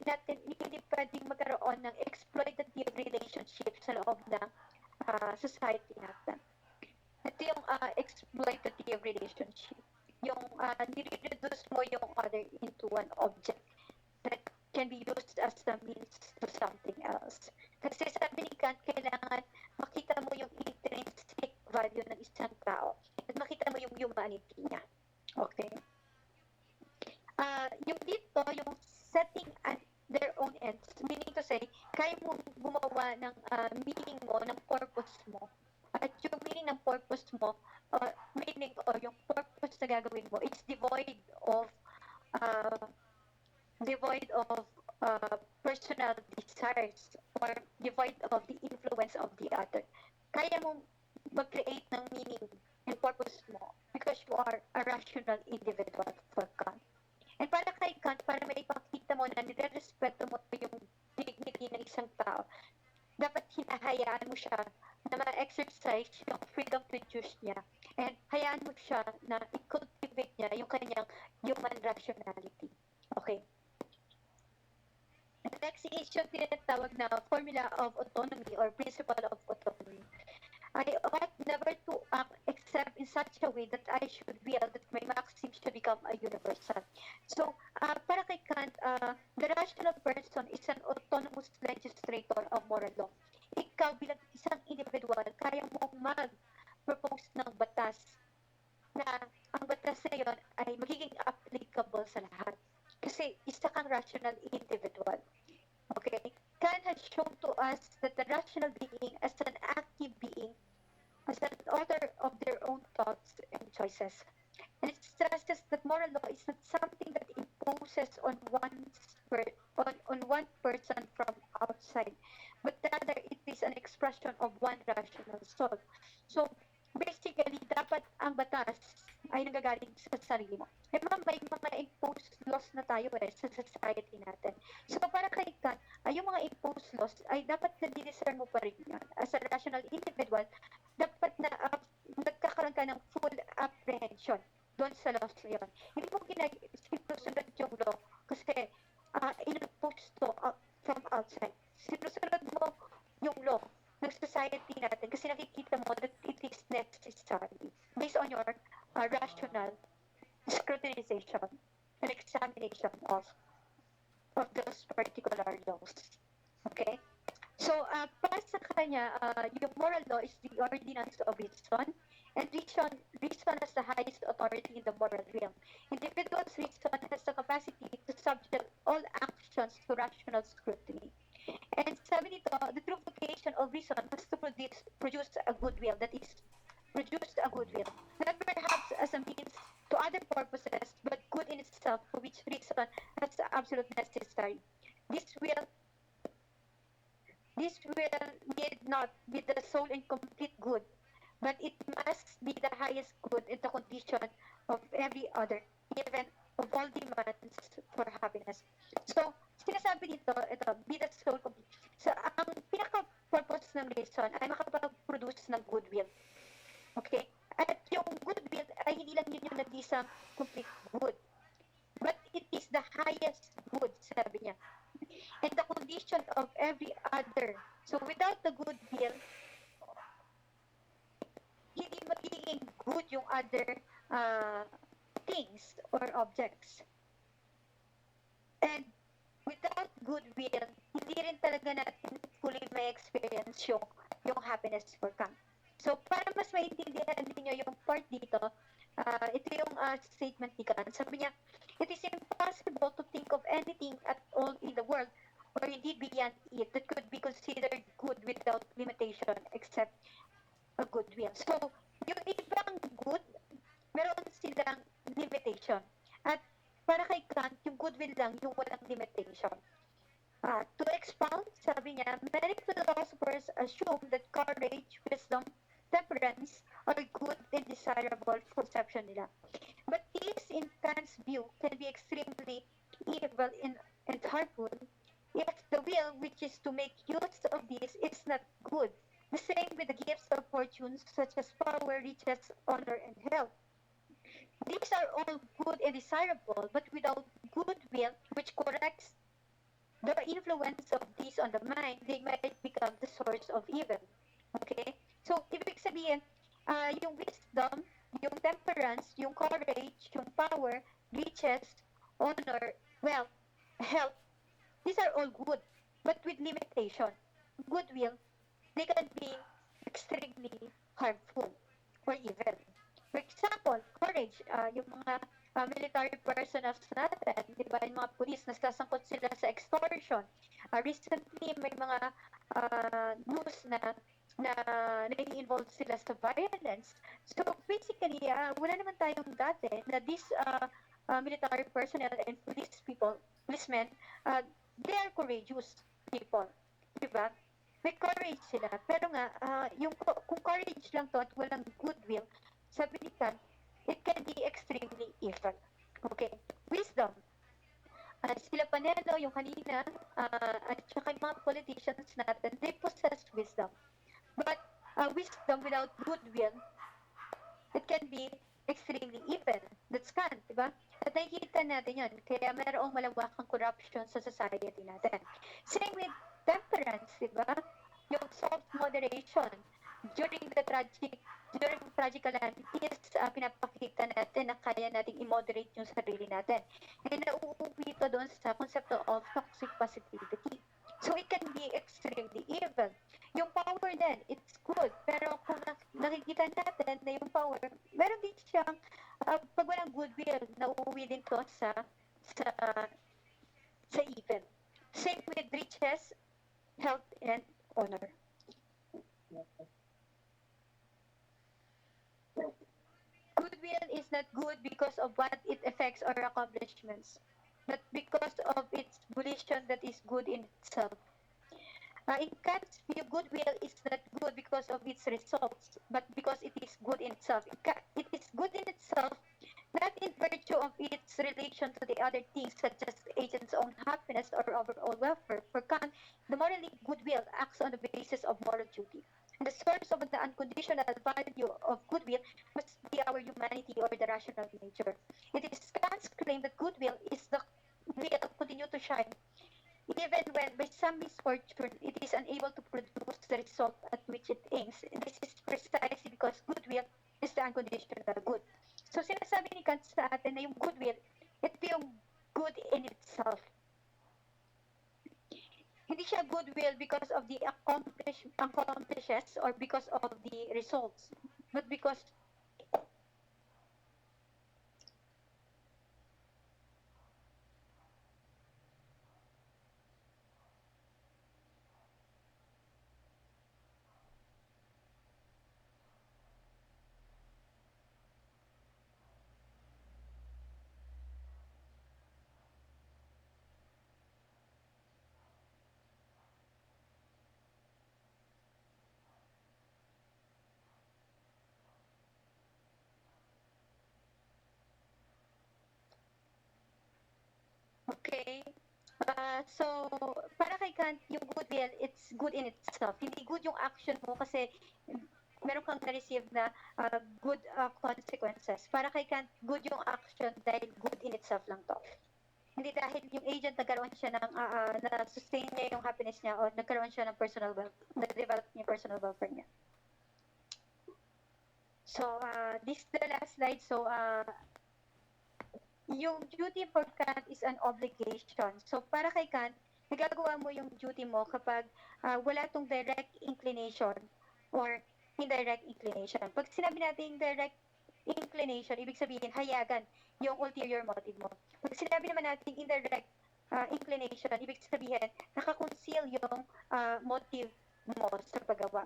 pwedeng magkaroon ng exploitative relationship sa loob ng society natin. Ito yung exploitative relationship. Yung nire-reduce mo yung other into an object that can be used as a means to something else. Kasi sabi ni Kant, kailangan makita mo yung intrinsic value ng isang tao at makita mo yung humanity niya. Okay? Yung dito, yung setting their own ends, meaning to say, kaya mo gumawa ng meaning mo, ng purpose mo. At yung meaning ng purpose mo, meaning or yung purpose na gagawin mo, it's devoid of personal desires or devoid of the influence of the other. Kaya mo mag-create ng meaning and purpose mo because you are a rational individual for Kant. And para kay Kant, para maipakita mo na nire-respeto mo yung dignity ng isang tao, dapat hinahayaan mo siya na ma-exercise yung freedom to choose niya. And hayaan mo siya na i-cultivate niya yung kanyang human rationality. Okay? The next is yung tinatawag na formula of autonomy or principle of autonomy. I ought never to act except in such a way that I should will that my maxim should become a universal. So, para kay Kant, the rational person is an autonomous legislator of moral law. Ikaw bilang isang individual, kaya mong mag-propose ng batas na ang batas na yun ay magiging applicable sa lahat. Kasi isa kang rational individual. Okay? Kant has shown to us that the rational being as an active being, as an author of their own thoughts and choices. And it stresses that moral law is not something that imposes on one person from outside, but rather it is an expression of one rational soul. So, basically, dapat ang batas ay nanggagaling sa sarili mo. May mga imposed laws na tayo sa society natin. So, para kay Kant, yung mga imposed laws ay dapat na-discern mo pa rin yan. As a rational individual, dapat na nagkakaroon ka ng full apprehension doon sa laws na yun. Hindi mo sinusunod yung law kasi in-impose to from outside. Sinusunod mo yung law ng society natin kasi nakikita mo that it is necessary based on your rational scrutinization and examination of those particular laws. Okay? So, para sa kanya, yung moral law is the ordinance of reason, and reason has the highest authority in the moral realm. Individual's reason has the capacity to subject all actions to rational scrutiny. And sabi nito, the true vocation of reason was to produce a goodwill, that is, produce a goodwill, not perhaps as a means to other purposes, but good in itself, for which reason has the absolute necessary. This will This will need not be the sole and complete good, but it must be the highest good in the condition of every other, even of all demands for happiness. So, sinasabi dito, ito, be the sole complete. So, ang pinaka-purpose ng reason ay makapag-produce ng goodwill. Okay? At yung goodwill ay hindi lang yun yung nag-isang complete good, but it is the highest good, sabi niya, and the condition of every other. So without the goodwill, hindi magiging good yung other uh, things or objects. And without goodwill, hindi rin talaga natin fully may experience yung happiness for Kant. So, para mas maintindihan niyo yung part dito, ito yung statement ni Kant. Sabi niya, it is impossible to think of anything at all in the world or indeed beyond it that could be considered good without limitation except a goodwill. So, yung ibang good, meron silang limitation. At para kay Kant, yung goodwill lang, yung walang limitation. To expound, sabi niya, many philosophers assume that courage, wisdom, temperance are good and desirable perception nila. But these, in Kant's view, can be extremely evil and harmful if the will which is to make use of these is not good. The same with the gifts of fortune such as power, riches, honor, and health. These are all good and desirable, but without goodwill, which corrects the influence of these on the mind, they might become the source of evil. Okay? So, ibig sabihin, yung wisdom, yung temperance, yung courage, yung power, riches, honor, wealth, health, these are all good, but with limitation. Goodwill, they can be extremely harmful or evil. For example, courage, yung mga military personnel natin, di ba, yung mga police, nasasangkot sila sa extortion. Recently, may mga news na nai-involve sila sa violence. So, basically, wala naman tayong dati na these military personnel and policemen, they are courageous people. Di ba? May courage sila. Pero nga, kung courage lang to at walang goodwill, sabi ni Kant, it can be extremely evil. Okay. Wisdom. Sila Panelo, yung kanina, at saka yung mga politicians natin, they possess wisdom. But wisdom without goodwill, it can be extremely evil. That's Kant, di ba? At nakikita natin yun. Kaya mayroong malawakang corruption sa society natin. Same with temperance, di ba? Yung self-moderation. During tragic calamities, pinapakita natin na kaya nating i-moderate yung sarili natin. And nauuwi ito doon sa konsepto of toxic positivity. So, it can be extremely evil. Yung power din, it's good. Pero kung nakikita natin na yung power, meron din siyang, pag walang goodwill, nauuwi din to sa evil. Same with riches, health, and honor. Goodwill is not good because of what it affects or accomplishments, but because of its volition that is good in itself. In Kant's view, goodwill is not good because of its results, but because it is good in itself. It is good in itself, not in virtue of its relation to the other things such as agent's own happiness or overall welfare. For Kant, the morally goodwill acts on the basis of moral duty. And the source of the unconditional value of goodwill must be our humanity or the rational nature. It is Kant's claim that goodwill is the will continue to shine even when by some misfortune it is unable to produce the result at which it aims. This is precisely because goodwill is the unconditional good. So sinasabi ni Kant sa atin na yung goodwill, ito yung good in itself. Hindi siya goodwill because of the accomplishes or because of the results, but because okay. So, para kay Kant, yung goodwill, it's good in itself. Hindi good yung action mo kasi meron kang na-receive na good consequences. Para kay Kant, good yung action dahil good in itself lang to. Hindi dahil yung agent nagkaroon siya ng, na-sustain niya yung happiness niya o nagkaroon siya ng personal wealth, nag-develop niya yung personal welfare niya. So, this is the last slide. So, yung duty for Kant is an obligation. So, para kay Kant, nagagawa mo yung duty mo kapag wala tong direct inclination or indirect inclination. Pag sinabi natin direct inclination, ibig sabihin, hayagan yung ulterior motive mo. Pag sinabi naman natin indirect inclination, ibig sabihin, nakakonceal yung motive mo sa paggawa.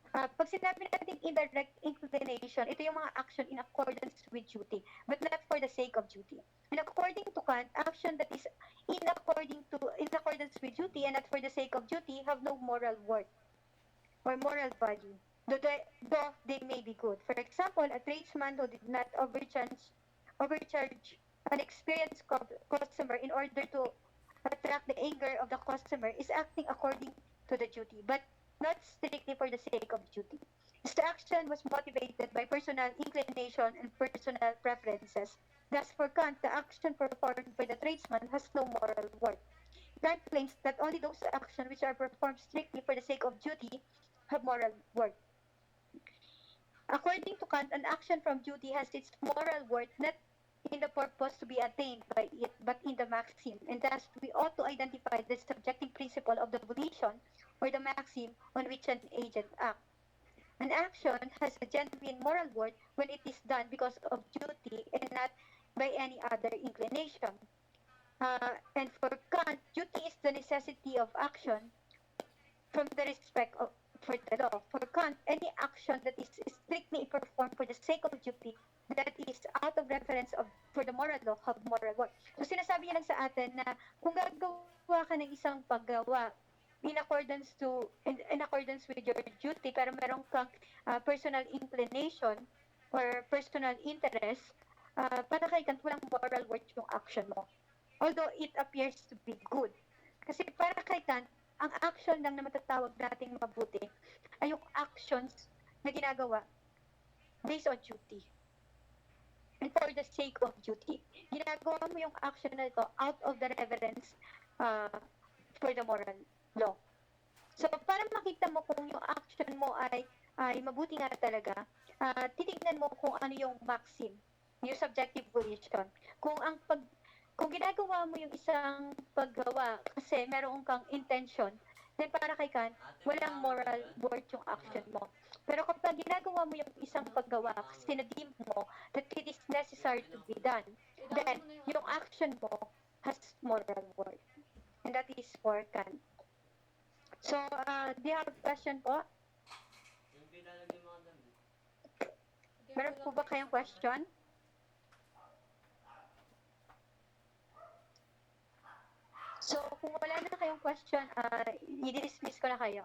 Pag sinabi natin indirect inclination, ito yung mga action in accordance with duty, but not for the sake of duty. And according to Kant, action that is in accordance with duty and not for the sake of duty have no moral worth or moral value, though they may be good. For example, a tradesman who did not overcharge an experienced customer in order to attract the anger of the customer is acting according to the duty, but not strictly for the sake of duty. The action was motivated by personal inclination and personal preferences. Thus, for Kant, the action performed by the tradesman has no moral worth. Kant claims that only those actions which are performed strictly for the sake of duty have moral worth. According to Kant, an action from duty has its moral worth not in the purpose to be attained by it, but in the maxim, and thus we ought to identify the subjective principle of the volition or the maxim on which an agent acts. An action has a genuine moral worth when it is done because of duty and not by any other inclination. And for Kant, duty is the necessity of action from the respect of for the law. For Kant, any action that is strictly performed for the sake of duty, that is out of reference of for the moral law, have moral worth. So sinasabi niya lang sa atin na kung gagawa ka ng isang paggawa in accordance with your duty, pero meron kang personal inclination or personal interest, para kay Kant, walang moral worth yung action mo. Although it appears to be good. Kasi para kay Kant, ang action lang na matatawag nating mabuti ay yung actions na ginagawa based on duty and for the sake of duty. Ginagawa mo yung action na ito out of the reverence for the moral law. So, para makita mo kung yung action mo ay mabuti nga talaga, titignan mo kung ano yung maxim, yung subjective volition. Kung ginagawa mo yung isang paggawa kasi meron kang intention, then para kay Kant, walang moral worth yung action mo. Pero kapag ginagawa mo yung isang paggawa kasi na-deem mo that it is necessary to be done, then yung action mo has moral worth. And that is for Kant. So, do you have a question po? Meron po ba kayong question? So, kung wala na kayong question, i-dismiss ko na kayo.